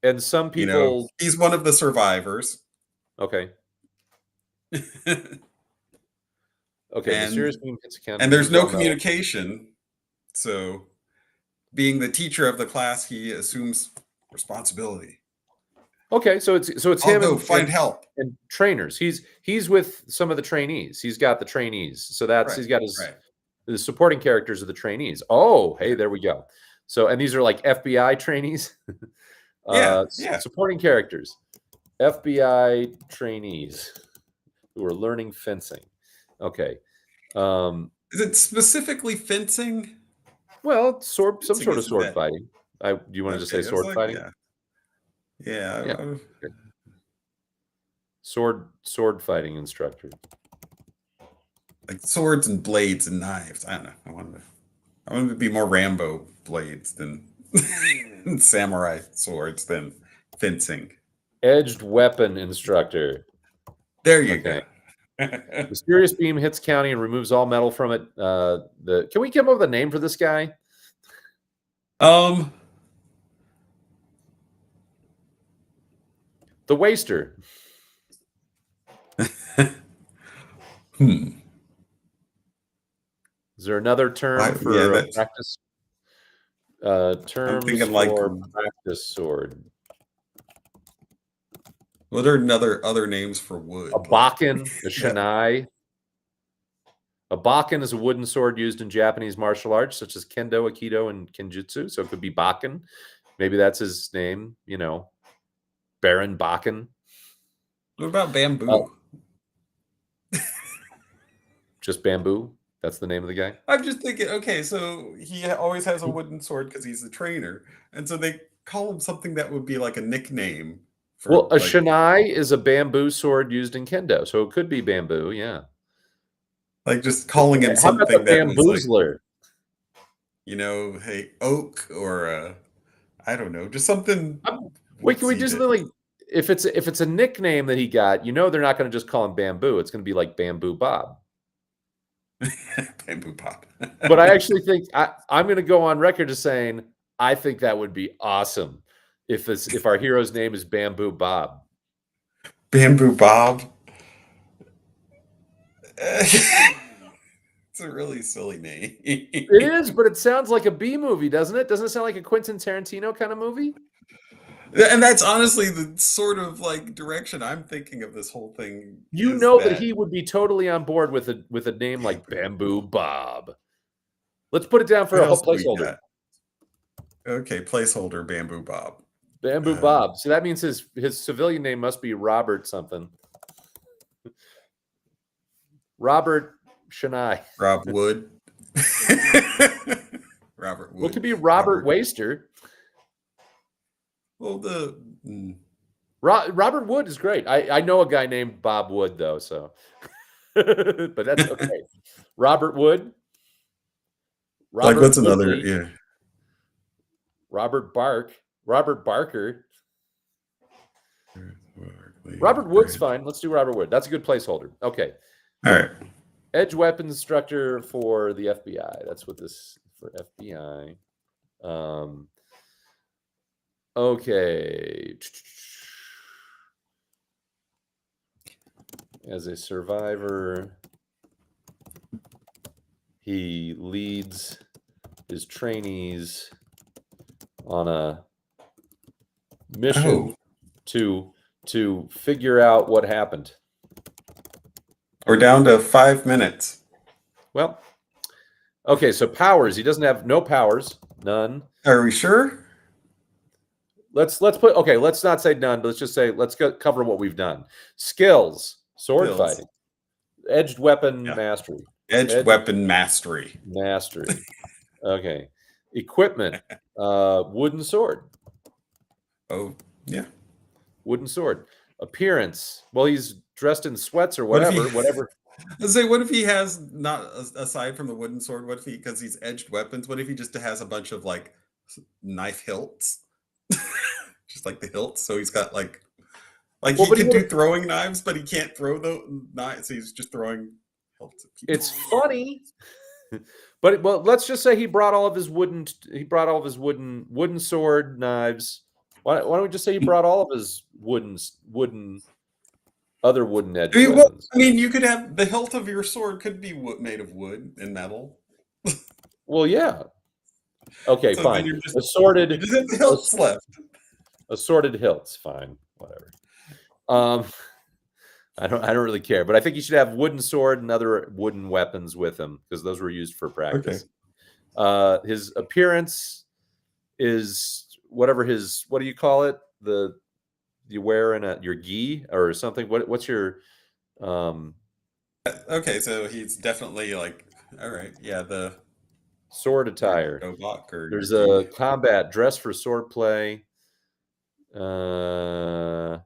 And some people, he's one of the survivors. Okay. Mysterious beam hits a counter. And there's no communication. So, being the teacher of the class, he assumes responsibility. Okay, so it's him and find help and trainers. He's with some of the trainees. He's got the trainees. So he's got the supporting characters of the trainees. Oh, hey, there we go. So, and these are like FBI trainees. Supporting characters, FBI trainees who are learning fencing. Okay. Is it specifically fencing? Well, some sort of sword fighting. Do you want to just say sword fighting? Yeah. Okay. Sword fighting instructor. Like swords and blades and knives. I don't know. I wanted to be more Rambo blades than samurai swords than fencing. Edged weapon instructor. There you go. Mysterious beam hits county and removes all metal from it. Can we come up with a name for this guy? The waster. Is there another term for practice? Terms for practice sword. What are other names for wood? A bakken, a shinai. A bakken is a wooden sword used in Japanese martial arts, such as kendo, aikido, and kenjutsu. So it could be bakken. Maybe that's his name, Baron Bakken. What about bamboo? Just bamboo? That's the name of the guy? I'm just thinking, okay, so he always has a wooden sword because he's the trainer. And so they call him something that would be like a nickname. A shinai is a bamboo sword used in kendo. So it could be bamboo, yeah. Like just calling him something that bamboozler. Was hey, oak or I don't know, just something. Wait, can we just if it's a nickname that he got, they're not going to just call him Bamboo. It's going to be like Bamboo Bob. Bamboo Bob. But I actually think I'm going to go on record as saying I think that would be awesome if our hero's name is Bamboo Bob. Bamboo Bob. It's a really silly name. It is, but it sounds like a B movie, doesn't it? Doesn't it sound like a Quentin Tarantino kind of movie? And that's honestly the sort of like direction I'm thinking of this whole thing. That he would be totally on board with a name like Bamboo Bob. Let's put it down for a placeholder. Okay, placeholder Bamboo Bob. Bamboo Bob. So that means his civilian name must be Robert something. Robert Shinai. Rob Wood. Robert Wood. Well, it could be Robert Waster. Well, Robert Wood is great. I know a guy named Bob Wood though, so but that's okay. Robert Wood. Like Robert what's another? Woodley, Yeah. Robert Barker. Barkley, Robert Wood's right. fine. Let's do Robert Wood. That's a good placeholder. Okay. All right. Edge weapons instructor for the FBI. That's what this for FBI. Okay. As a survivor, he leads his trainees on a mission to figure out what happened. We're down to 5 minutes. Well, okay, so powers. He doesn't have no powers, none. Are we sure? Let's put okay. Let's not say none, but let's just say let's cover what we've done. Skills, sword fighting, edged weapon mastery, edged weapon mastery. Okay, equipment, wooden sword. Oh yeah, wooden sword. Appearance. Well, he's dressed in sweats or whatever. Whatever. Let's say, what if he has not aside from the wooden sword? What if he, because he's edged weapons? What if he just has a bunch of like knife hilts? Just like the hilts, so he's got like he can do throwing knives, but he can't throw the knives, so he's just throwing hilts at people. It's funny, but well, let's just say he brought all of his wooden sword knives. Why don't we just say he brought all of his other wooden edge weapons? I mean, you could have the hilt of your sword could be made of wood and metal. Well, yeah. Okay, so fine. Assorted. You just have the hilts left. Assorted hilts, fine, whatever. I don't really care, but I think you should have wooden sword and other wooden weapons with him because those were used for practice. Okay. His appearance is whatever his, what do you call it? You wear in your gi or something. What's your Okay, so he's definitely like, all right, yeah, the sword attire. There's a combat dress for sword play. What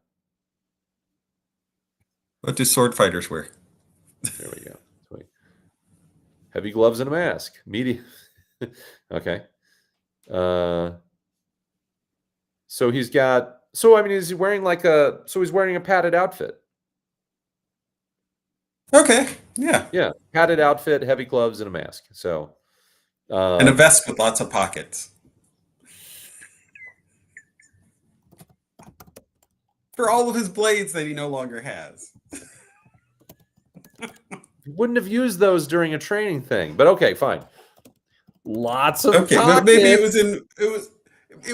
do sword fighters wear? There we go. Sweet. Heavy gloves and a mask. Medium. Okay. So he's got. So I mean, is he wearing he's wearing a padded outfit. Okay. Yeah. Yeah. Padded outfit, heavy gloves, and a mask. So. And a vest with lots of pockets. For all of his blades that he no longer has. He wouldn't have used those during a training thing, but okay, fine. Lots of okay, pockets. But maybe it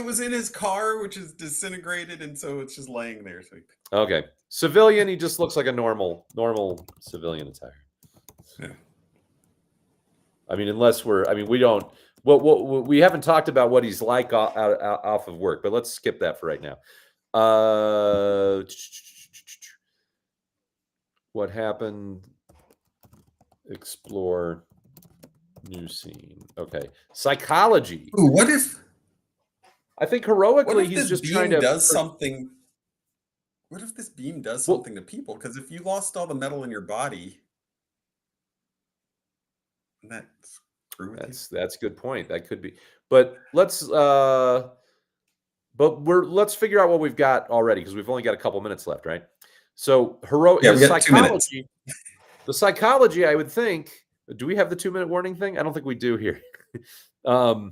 was in his car, which is disintegrated, and so it's just laying there. So okay, civilian. He just looks like a normal civilian attire. Yeah. I mean, we don't. What we haven't talked about what he's like off of work, but let's skip that for right now. What happened? Explore new scene. Okay, psychology. Ooh, what if? I think heroically he's just trying to does something. What if this beam does something to people? Because if you lost all the metal in your body, that's a good point. That could be, but let's figure out what we've got already because we've only got a couple minutes left, right? So psychology. The psychology, I would think. Do we have the 2-minute warning thing? I don't think we do here. 2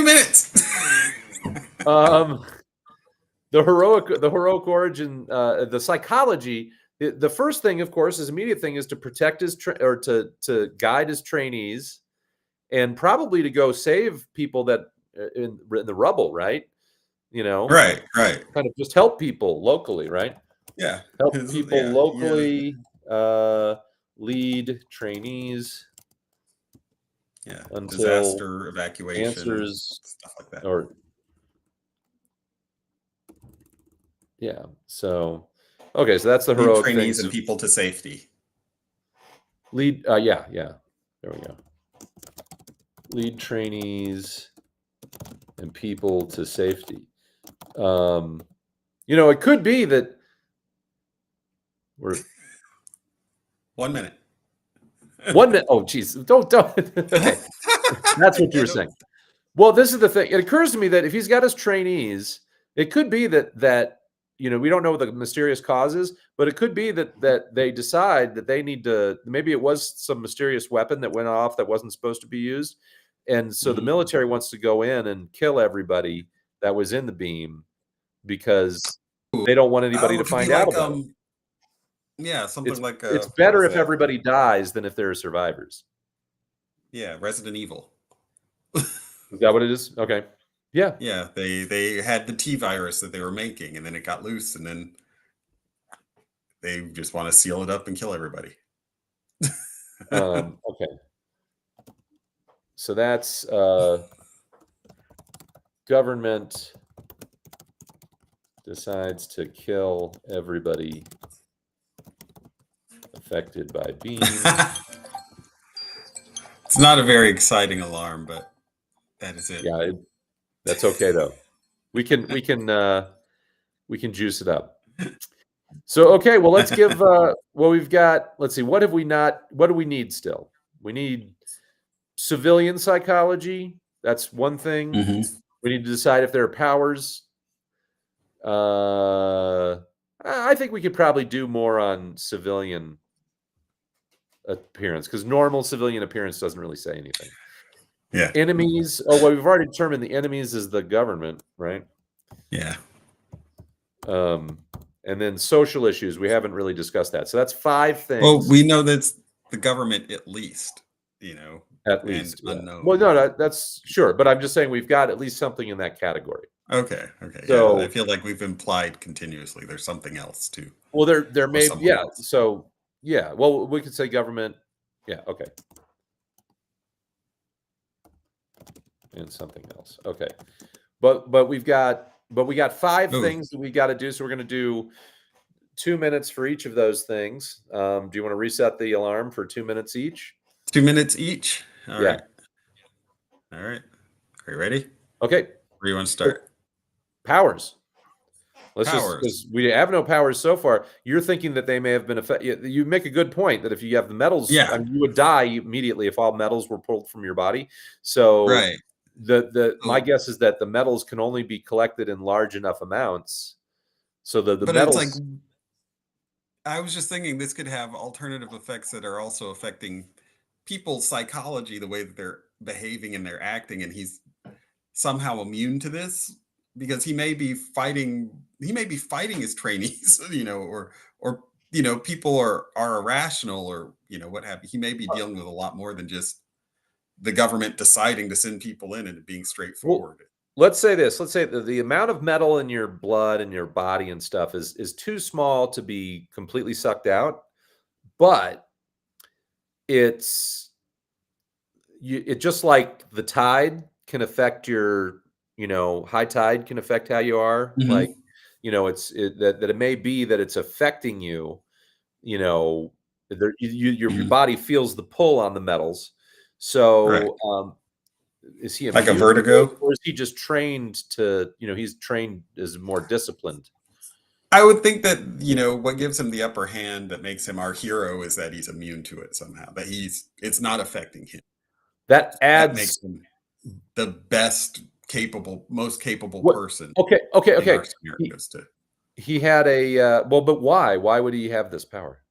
minutes. The heroic origin, the psychology. The first thing, of course, his immediate thing is to protect his to guide his trainees, and probably to go save people that in the rubble, right? Right. Kind of just help people locally, right? Yeah, help people locally. Yeah. Lead trainees. Yeah, disaster evacuation, answers, stuff like that. So okay, so that's the heroic trainees and people to safety. Lead, yeah. There we go. Lead trainees and people to safety. It could be that we're 1 minute. 1 minute. Oh, geez. Don't. Okay. That's what you were saying. Well, this is the thing. It occurs to me that if he's got his trainees, it could be that we don't know what the mysterious cause is, but it could be that they decide that they need to. Maybe it was some mysterious weapon that went off that wasn't supposed to be used, and so the military wants to go in and kill everybody that was in the beam because they don't want anybody to find out about it. Yeah, something it's better if everybody dies than if there are survivors. Yeah, Resident Evil. Is that what it is? Okay. Yeah. Yeah, they had the T virus that they were making, and then it got loose, and then they just want to seal it up and kill everybody. Okay. So that's government decides to kill everybody affected by beam. It's not a very exciting alarm, but that is it. Yeah, that's okay though. We can juice it up. So okay, well let's give we've got. Let's see, what do we need still? We need civilian psychology. That's one thing. We need to decide if there are powers. I think we could probably do more on civilian appearance because normal civilian appearance doesn't really say anything. Yeah. Enemies. Oh, well, we've already determined the enemies is the government, right? Yeah. And then social issues. We haven't really discussed that. So that's 5 things. Well, we know that's the government at least, At least. Yeah. Unknown. Well, no, that's sure. But I'm just saying we've got at least something in that category. Okay. So I feel like we've implied continuously there's something else too. Well, there may be. Yeah. Else. So yeah. Well, we could say government. Yeah. Okay. And something else. Okay. But we got 5 things that we got to do. So we're going to do 2 minutes for each of those things. Do you want to reset the alarm for 2 minutes each? 2 minutes each. All Yeah. right. All right. Are you ready? Okay. Where do you want to start? Powers. Powers. Because we have no powers so far. You're thinking that they may have been affected. You make a good point that if you have the metals, Yeah. you would die immediately if all metals were pulled from your body. So Right. My guess is that the metals can only be collected in large enough amounts. So the But metals. it's like, I was just thinking this could have alternative effects that are also affecting people's psychology, the way that they're behaving and they're acting, and he's somehow immune to this because he may be fighting his trainees, or people are irrational, or what have you. He may be dealing with a lot more than just the government deciding to send people in and being straightforward. Well, let's say this. Let's say the amount of metal in your blood and your body and stuff is too small to be completely sucked out, but it just like the tide can affect your, high tide can affect how you are. Like, that it may be that it's affecting you, your body feels the pull on the metals. So, Right. Is he like a immune to vertigo? it, or is he just trained to, he's trained as more disciplined? I would think that, what gives him the upper hand that makes him our hero is that he's immune to it somehow, that it's not affecting him. That makes him the most capable person. Okay. in our scenarios He had a, but why? Why would he have this power?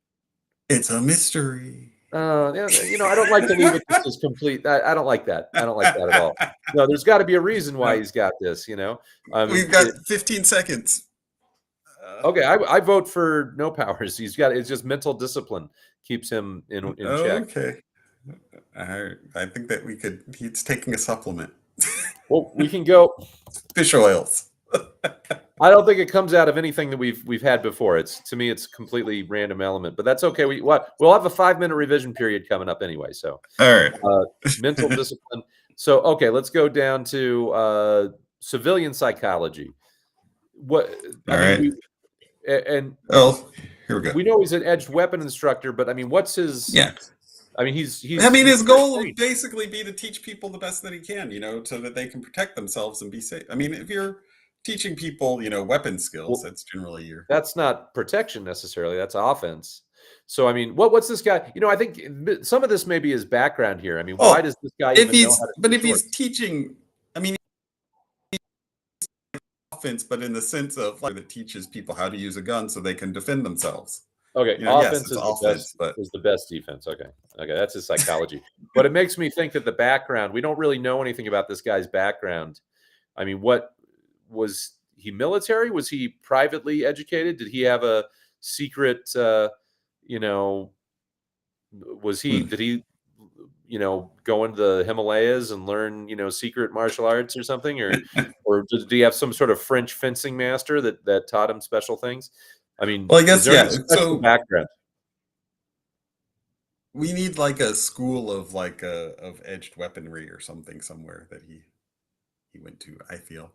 It's a mystery. Yeah, I don't like to leave it as complete. I don't like that. I don't like that at all. No, there's got to be a reason why he's got this. We've got 15 seconds. Okay, I vote for no powers. It's just mental discipline keeps him in check. Okay, I think that he's taking a supplement. Well, we can go fish oils. I don't think it comes out of anything that we've had before. To me, it's completely random element, but that's okay. We'll have a 5-minute revision period coming up anyway. So, all right, mental discipline. So, okay, let's go down to civilian psychology. Here we go. We know he's an edged weapon instructor, but I mean, what's his? Yeah. I mean, his goal would basically be to teach people the best that he can, so that they can protect themselves and be safe. I mean, if you're teaching people, weapon skills. Well, That's generally your. That's not protection necessarily. That's offense. So, I mean, what's this guy? I think some of this may be his background here. I mean, why does this guy even know how to But shoot if he's shorts? teaching, I mean, offense, but in the sense of like that teaches people how to use a gun so they can defend themselves. Okay, Yes, offense it's is offense, but the best defense. Okay, that's his psychology. But it makes me think that the background, we don't really know anything about this guy's background. I mean, what was he military? Was he privately educated? Did he have a secret? Was he? Did he? Go into the Himalayas and learn secret martial arts or something, or did he have some sort of French fencing master that taught him special things? I mean, well, I guess is there any yeah. special So background? we need like a school of of edged weaponry or something somewhere that he went to. I feel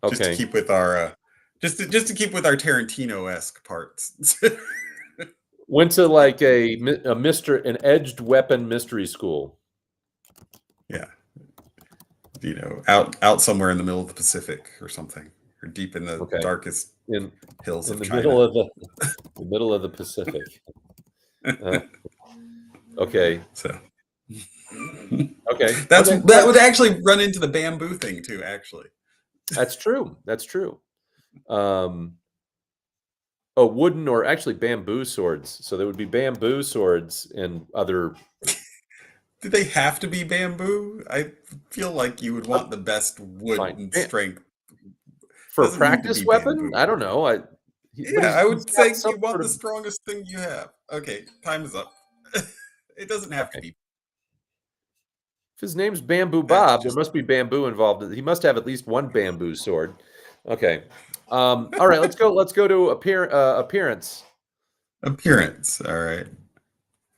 just to Okay. keep with our just to keep with our Tarantino-esque parts. Went to like an edged weapon mystery school. Yeah, out somewhere in the middle of the Pacific or something, or deep in the darkest hills in of the China. middle of the Pacific. Okay. So okay, that would actually run into the bamboo thing too. Actually, that's true. That's true. Wooden or actually bamboo swords. So there would be bamboo swords and other. Do they have to be bamboo? I feel like you would want the best wood and strength for practice weapon. Bamboo. I don't know. I would say you want the strongest thing you have. Okay, time is up. It doesn't have to be. If his name's Bamboo Bob, there must be bamboo involved. He must have at least one bamboo sword. Okay. All right. Let's go to appearance. Appearance. All right.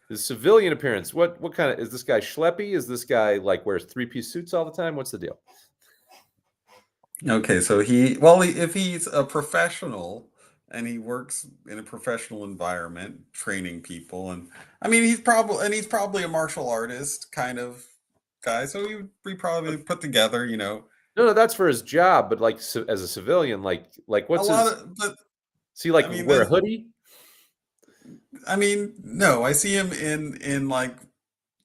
His civilian appearance. What kind of is this guy? Schleppy? Is this guy like wears 3-piece suits all the time? What's the deal? Okay, so if he's a professional and he works in a professional environment, training people, and I mean he's probably a martial artist kind of guy, so he would be probably put together, No, that's for his job, but like as a civilian, like what's see, like wear a hoodie? I mean, no, I see him in like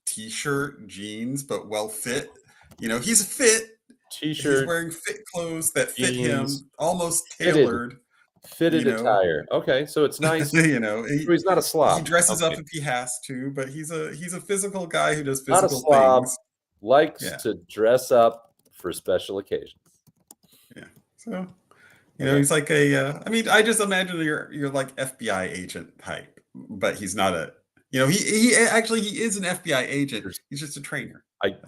t-shirt, jeans, but well fit. He's fit. T-shirt. He's wearing fit clothes that fit him, almost tailored. Fitted attire. Okay, so it's nice. So he's not a slob. He dresses up if he has to, but he's a physical guy who does physical not a slob, things. Likes to dress up for special occasions. Yeah. So, he's like I mean, I just imagine you're like FBI agent type, but he's not a. He actually is an FBI agent. He's just a trainer.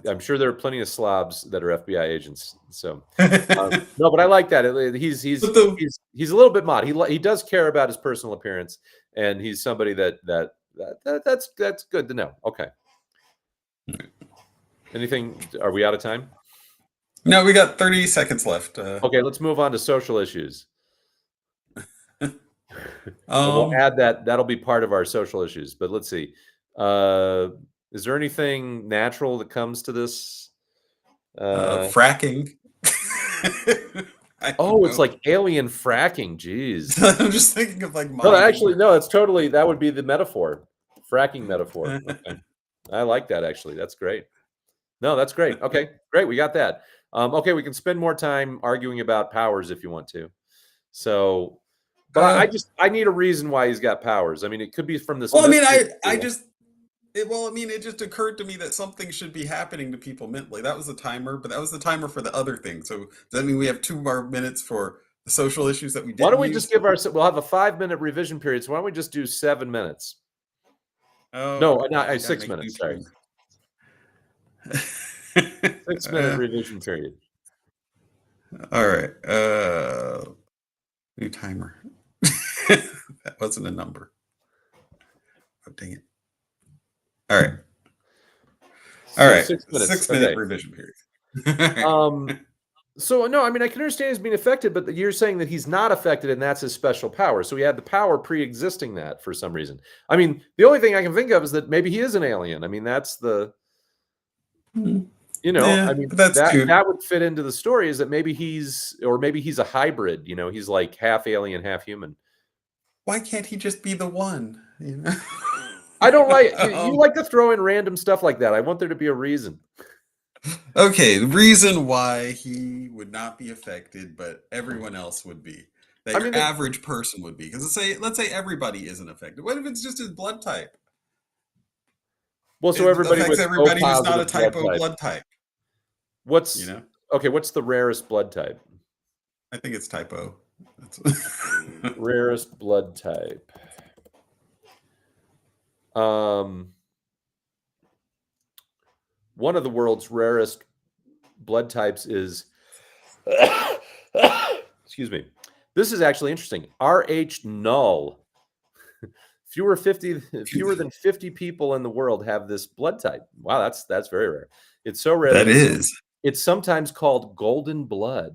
I'm sure there are plenty of slobs that are FBI agents. So no, but I like that. He's a little bit mod. He does care about his personal appearance, and he's somebody that's good to know. Okay. Anything? Are we out of time? No, we got 30 seconds left. Okay, let's move on to social issues. We'll add that. That'll be part of our social issues. But let's see. Is there anything natural that comes to this? Fracking. It's like alien fracking. Jeez. I'm just thinking of like. No, actually, no. It's totally that would be the metaphor, fracking metaphor. Okay. I like that. Actually, that's great. No, that's great. Okay, great. We got that. Okay, we can spend more time arguing about powers if you want to. So, but I need a reason why he's got powers. I mean, it could be from this. Well, I mean, it just occurred to me that something should be happening to people mentally. That was the timer, but that was the timer for the other thing. So does that mean we have 2 more minutes for the social issues that we did? Why don't we just give we'll have a 5-minute revision period. So why don't we just do 7 minutes? Oh, no, not 6 minutes. Sorry. 6-minute revision period. All right. New timer. That wasn't a number. Oh, dang it. All right. All right. 6 minutes. 6-minute revision period. So no, I mean I can understand he's being affected, but you're saying that he's not affected, and that's his special power. So he had the power pre-existing that for some reason. I mean, the only thing I can think of is that maybe he is an alien. I mean, that's the. You know, Yeah, I mean, but that's too. that would fit into the story, is that maybe he's a hybrid, you know, he's like half alien, half human. Why can't he just be the one? You know? I don't like you like to throw in random stuff like that. I want there to be a reason. Okay, the reason why he would not be affected, but everyone else would be. That I your mean, average person would be. Because let's say everybody isn't affected. What if it's just his blood type? well, so It everybody affects with O everybody who's not a positive type blood O type. blood type. You What's know? okay? What's the rarest blood type? I think it's type O. Rarest blood type. One of the world's rarest blood types is excuse me. This is actually interesting. Rh null. Fewer than 50 people in the world have this blood type. Wow, that's very rare. It's so rare That that is. it's sometimes called golden blood.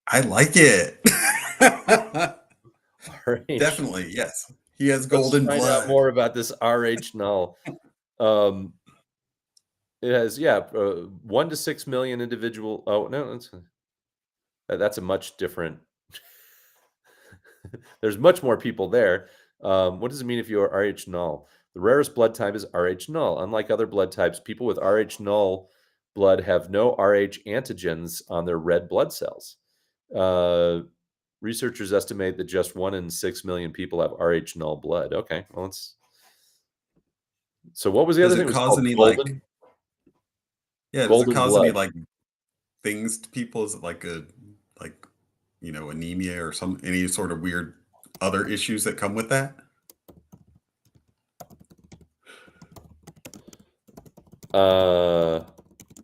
I like it. RH. Definitely, yes. He has Let's golden find blood. out more about this Rh null. It has 1 to 6 million individual. Oh no, that's a much different. There's much more people there. What does it mean if you are Rh null? The rarest blood type is Rh null. Unlike other blood types, people with Rh null blood have no Rh antigens on their red blood cells. Researchers estimate that just 1 in 6 million people have Rh null blood. Okay, well, it's so. What was the Does other thing? it It was cause called any golden. does it Golden cause blood. any like things to people? Is it like anemia or any sort of weird other issues that come with that?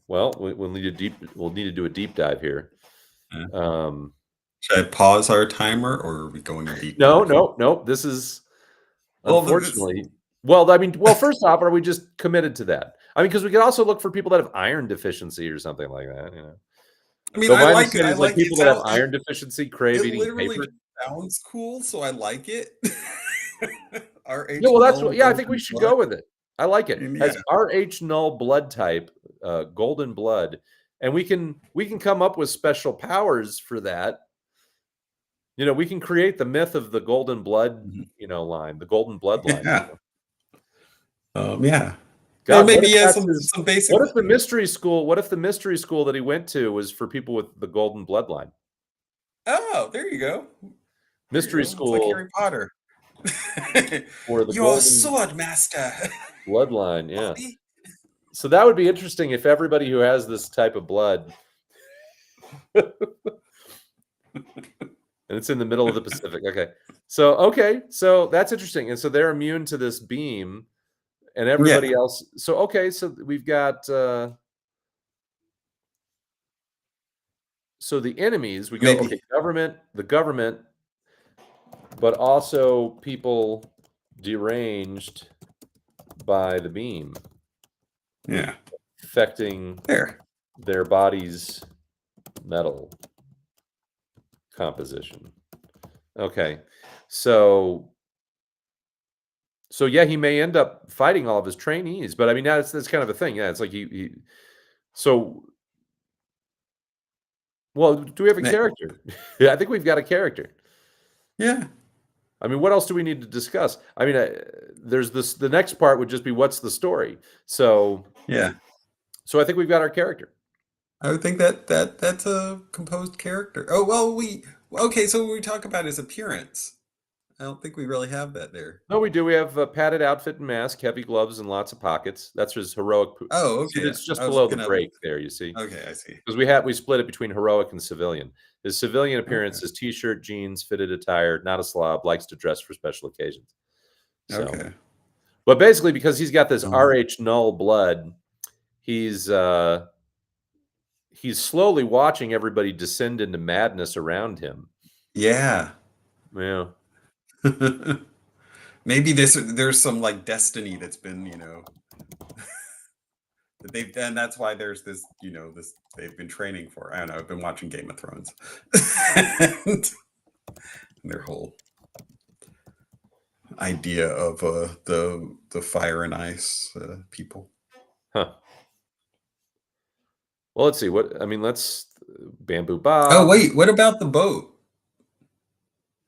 Well, we'll need to do a deep dive here. Yeah. Should I pause our timer, or are we going deep? No. This is unfortunately. Well, I mean, first off, are we just committed to that? I mean, because we could also look for people that have iron deficiency or something like that. You know. I mean, So I my like it. understanding is like people that have iron deficiency crave It eating literally paper. sounds cool, so I like it. RH Yeah, well, that's null what. Yeah, I think we golden should blood. go with it. I like it. And Has Rh null blood type, golden blood, and we can come up with special powers for that. You know, we can create the myth of the golden blood, line, the golden bloodline. Yeah. Yeah. God, Or maybe he has some basic. What if the mystery school? What if the mystery school that he went to was for people with the golden bloodline? Oh, there you go. Mystery It's school, like Harry Potter. for the Your golden sword master. bloodline. Yeah. So that would be interesting if everybody who has this type of blood, and it's in the middle of the Pacific. Okay, so that's interesting, and so they're immune to this beam, and everybody else. So so we've got. So the enemies, we go, the government, but also people deranged by the beam. Yeah. Affecting their body's metal composition. Okay. So yeah, he may end up fighting all of his trainees, but I mean, that's kind of a thing. Yeah, it's like well, do we have a character? Yeah, I think we've got a character. Yeah. I mean, what else do we need to discuss? I mean, there's the next part would just be what's the story. So yeah. So I think we've got our character. I would think that's a composed character. Oh, well, so when we talk about his appearance, I don't think we really have that there. No, we do. We have a padded outfit and mask, heavy gloves, and lots of pockets. That's his heroic. Oh, okay. See, it's just below the break there, you see. Okay, I see. Because we split it between heroic and civilian. His civilian appearance is t-shirt, jeans, fitted attire, not a slob, likes to dress for special occasions. So, okay. But basically, because he's got this Rh null blood, he's slowly watching everybody descend into madness around him. Yeah. Yeah. Maybe there's some like destiny that's been, that they've done. That's why there's this, this they've been training for. I don't know. I've been watching Game of Thrones. And their whole idea of the fire and ice people. Huh. Well, let's see. Let's Bamboo Bob. Oh, wait. What about the boat?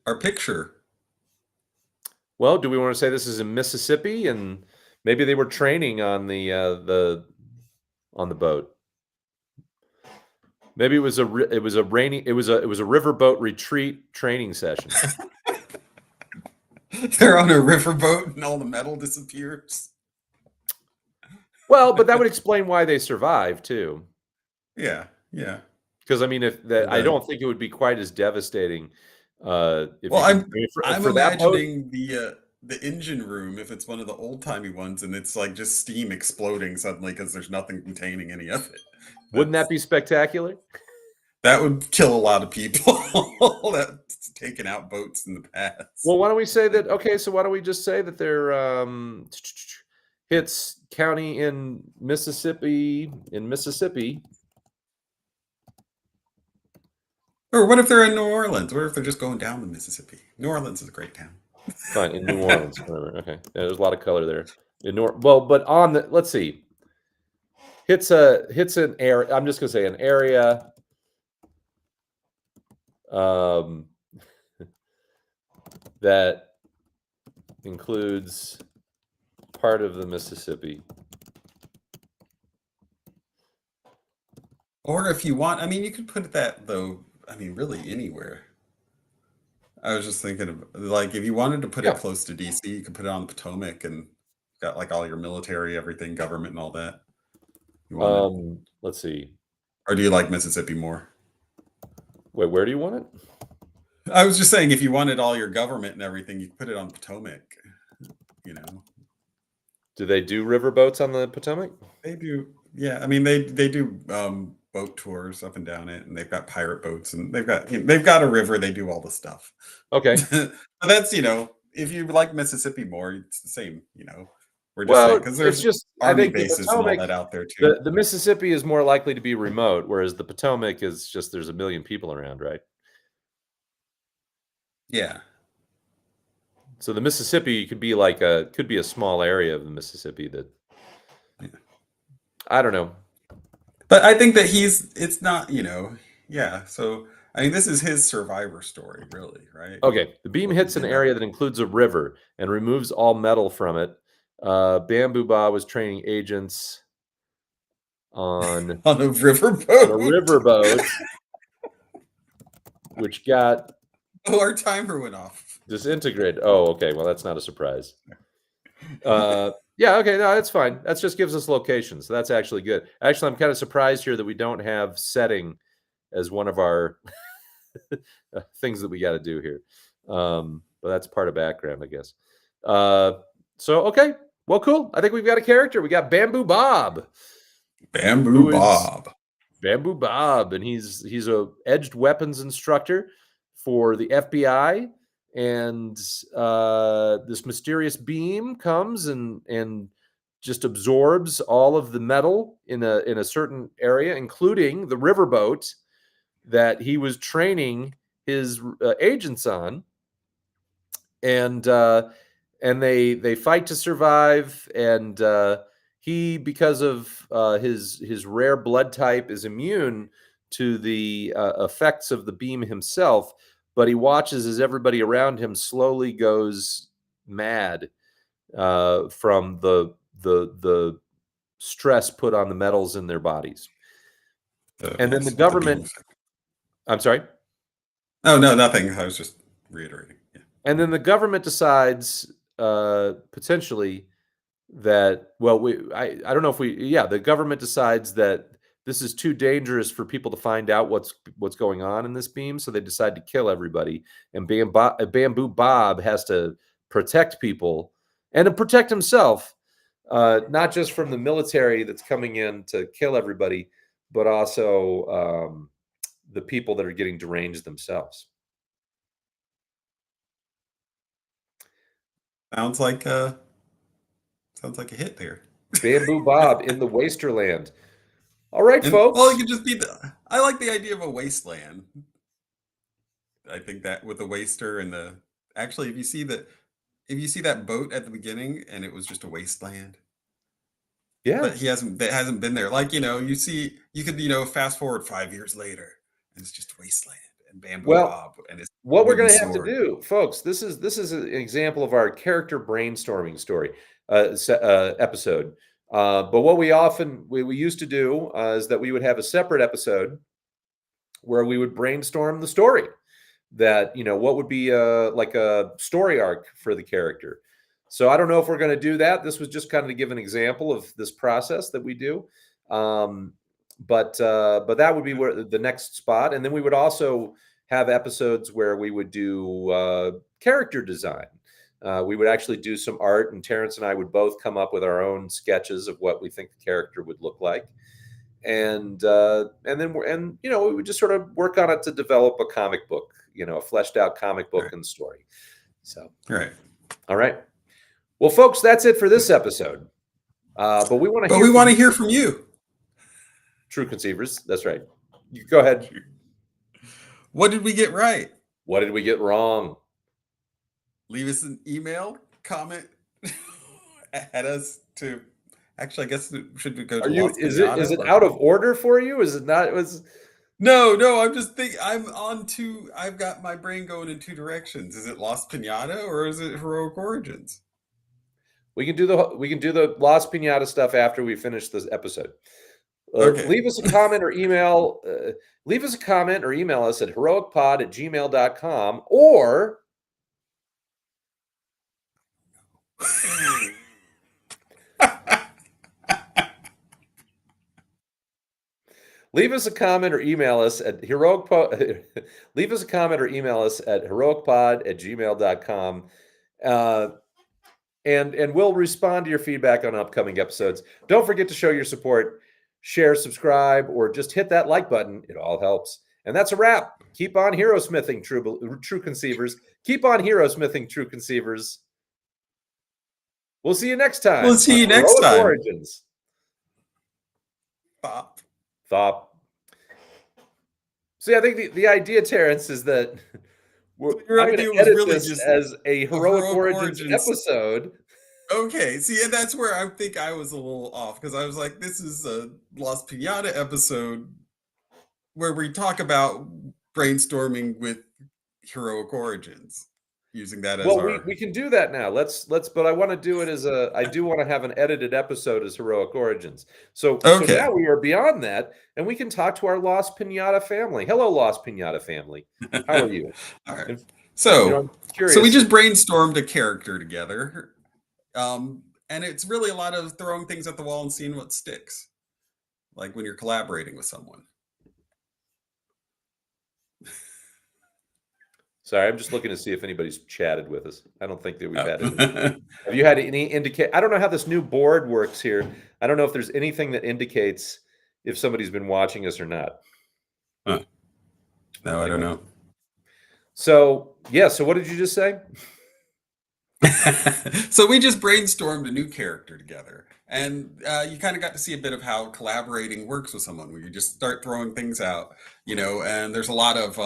Our picture. Well, do we want to say this is in Mississippi, and maybe they were training on the boat? Maybe it was a riverboat retreat training session. They're on a riverboat and all the metal disappears. Well, but that would explain why they survived too. Yeah, yeah. Because I don't think it would be quite as devastating. I'm imagining the engine room, if it's one of the old timey ones, and it's like just steam exploding suddenly because there's nothing containing any of it. Wouldn't that be spectacular? That would kill a lot of people. That's taken out boats in the past. Well, why don't we say that? Okay, so why don't we just say that they're hits county in Mississippi. Or what if they're in New Orleans? What if they're just going down the Mississippi? New Orleans is a great town. Fine, in New Orleans. Whatever. Okay, yeah, there's a lot of color there. But on the, let's see, hits an area. I'm just gonna say an area. That includes part of the Mississippi. Or if you want, you could put that though. Really anywhere. I was just thinking of like if you wanted to put it close to DC, you could put it on the Potomac and got like all your military, everything, government, and all that. Let's see. Or do you like Mississippi more? Wait, where do you want it? I was just saying, if you wanted all your government and everything, you put it on Potomac. Do they do riverboats on the Potomac? They do. Yeah, they do boat tours up and down it, and they've got pirate boats, and they've got a river. They do all the stuff. Okay, but that's if you like Mississippi more, it's the same. We're just well, because there's just army bases and all that out there too. The Mississippi is more likely to be remote, whereas the Potomac is just there's a million people around, right? Yeah. So the Mississippi could be a small area of the Mississippi that I don't know. But I think that it's not, yeah. So this is his survivor story, really, right? Okay, the beam hits an area that includes a river and removes all metal from it. Bamboo Bob was training agents on a riverboat. On a riverboat, which got our timer went off. Disintegrated. Oh, okay. Well, that's not a surprise. Yeah, okay, no, that's fine. That just gives us location, so that's actually good. Actually, I'm kind of surprised here that we don't have setting as one of our things that we got to do here. But that's part of background, I guess. So, okay. Well, cool. I think we've got a character. We got Bamboo Bob. Bamboo Bob, and he's a edged weapons instructor for the FBI. And this mysterious beam comes and just absorbs all of the metal in a certain area, including the riverboat that he was training his agents on. And they fight to survive. And he, because of his rare blood type, is immune to the effects of the beam himself. But he watches as everybody around him slowly goes mad from the stress put on the metals in their bodies. And then the government... I'm sorry? Oh, no, nothing. I was just reiterating. Yeah. And then the government decides potentially that, well, I don't know if the government decides that this is too dangerous for people to find out what's going on in this beam, so they decide to kill everybody. And Bamboo Bob has to protect people and to protect himself, not just from the military that's coming in to kill everybody, but also the people that are getting deranged themselves. Sounds like a hit there. Bamboo Bob in the Wasterland. All right, folks. Well, it could just be I like the idea of a wasteland. I think that with the waster and actually, if you see that boat at the beginning and it was just a wasteland. Yeah. But that hasn't been there. Like, you could, fast forward 5 years later and it's just wasteland and Bamboo Bob and his what we're wooden going to have to sword. do, folks, this is an example of our character brainstorming story episode. But what we used to do is that we would have a separate episode where we would brainstorm the story, that what would be like a story arc for the character. So I don't know if we're going to do that. This was just kind of to give an example of this process that we do. But that would be where the next spot. And then we would also have episodes where we would do character design. We would actually do some art, and Terrance and I would both come up with our own sketches of what we think the character would look like. And then we would just sort of work on it to develop a comic book, a fleshed out comic book and story. So, all right. Well, folks, that's it for this episode. But we want to hear from you. True conceivers. That's right. You go ahead. What did we get right? What did we get wrong? Leave us an email, comment, add us to. Actually, I guess it should go to. Is it out of order for you? Is it not? No. I'm just thinking. I've got my brain going in two directions. Is it Lost Piñata or is it Heroic Origins? We can do the Lost Piñata stuff after we finish this episode. Okay. Leave us a comment or email. Leave us a comment or email us at heroicpod@gmail.com or. Leave us a comment or email us at heroicpod@gmail.com. And we'll respond to your feedback on upcoming episodes. Don't forget to show your support, share, subscribe, or just hit that like button. It all helps. And that's a wrap. Keep on hero smithing, true conceivers. Keep on hero smithing, true conceivers. We'll see you next time. We'll see you next time. Origins. Thop. See, I think the idea, Terrance, is that I'm going to edit really this just as a Heroic Origins episode. Okay, see, and that's where I think I was a little off, because I was like, this is a Lost Piñata episode where we talk about brainstorming with Heroic Origins, using that as we can do that now. Let's but I want to do it as I do want to have an edited episode as Heroic Origins. So now we are beyond that, and we can talk to our Lost Piñata family. Hello, Lost Piñata family. How are you? All right. So we just brainstormed a character together. And it's really a lot of throwing things at the wall and seeing what sticks. Like when you're collaborating with someone. Sorry, I'm just looking to see if anybody's chatted with us. I don't think that we've had it. Have you had any indicate? I don't know how this new board works here. I don't know if there's anything that indicates if somebody's been watching us or not. Huh. No, I don't know. So what did you just say? So we just brainstormed a new character together, and you kind of got to see a bit of how collaborating works with someone, where you just start throwing things out, and there's a lot of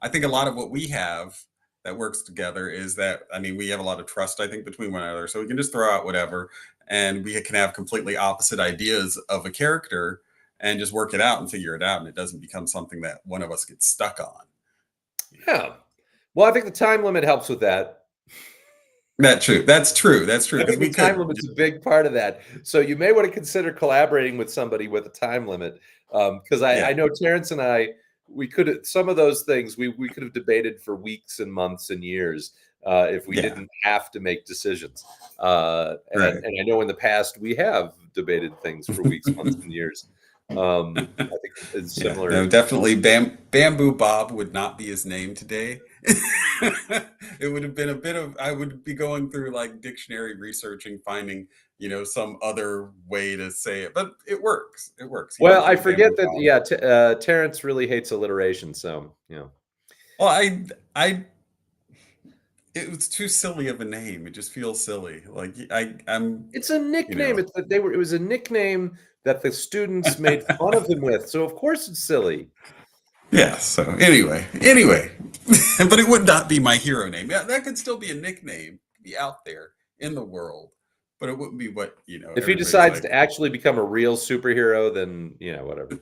I think a lot of what we have that works together is that, we have a lot of trust, I think, between one another. So we can just throw out whatever, and we can have completely opposite ideas of a character and just work it out and figure it out. And it doesn't become something that one of us gets stuck on. Yeah. Well, I think the time limit helps with that. That's true. I think the time limit's a big part of that. So you may want to consider collaborating with somebody with a time limit. Because I know Terrance and I, we could, some of those things we could have debated for weeks and months and years if we didn't have to make decisions. And I know in the past we have debated things for weeks, months, and years. I think it's similar. No, definitely Bamboo Bob would not be his name today. It would have been I would be going through like dictionary researching, finding, some other way to say it, but it works. Well, I forget that. Yeah. Terrance really hates alliteration. So, Well, it was too silly of a name. It just feels silly. Like it's a nickname. It was a nickname that the students made fun of him with. So of course it's silly. Yeah. So anyway, but it would not be my hero name. Yeah, that could still be a nickname, be out there in the world. but it wouldn't be what If he decides to actually become a real superhero, then whatever.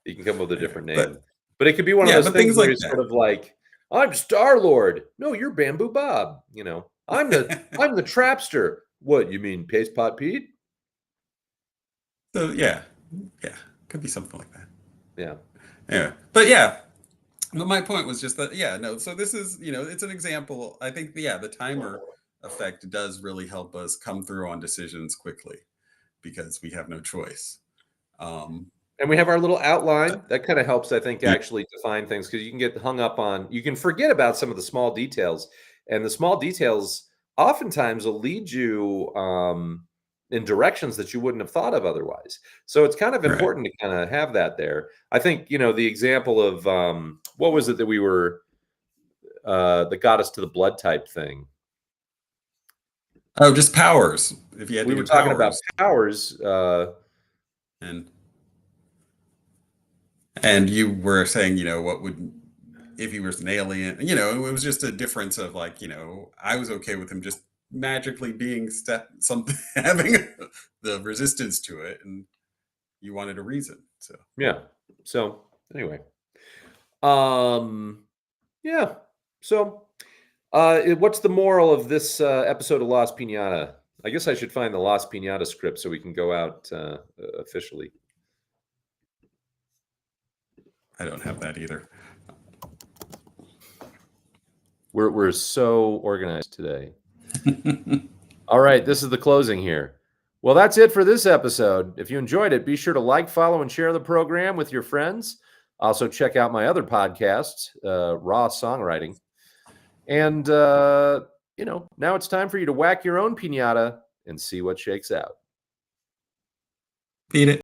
He can come up with a different name. But it could be one of those things where he's sort of like, I'm Star-Lord. No, you're Bamboo Bob. I'm the Trapster. What, you mean Paste Pot Pete? So yeah, could be something like that. Yeah. Yeah, but my point was just that so this is it's an example. I think the timer effect does really help us come through on decisions quickly because we have no choice. And we have our little outline that kind of helps, I think, actually define things, because you can get hung up on, you can forget about some of the small details, and the small details oftentimes will lead you in directions that you wouldn't have thought of otherwise. So it's kind of important to kind of have that there. I think, the example of what was it that we were that got us to the blood type thing? Oh, just powers. If you had we to were do talking about powers, and you were saying, what would, if he was an alien, it was just a difference of like, I was okay with him just magically being something, having the resistance to it, and you wanted a reason. So yeah. So anyway, yeah. So what's the moral of this episode of Las Piñata? I guess I should find the Las Piñata script so we can go out officially. I don't have that either. We're so organized today. All right, this is the closing here. Well, that's it for this episode. If you enjoyed it, be sure to like, follow, and share the program with your friends. Also, check out my other podcasts, Raw Songwriting. And, now it's time for you to whack your own piñata and see what shakes out. Beat it.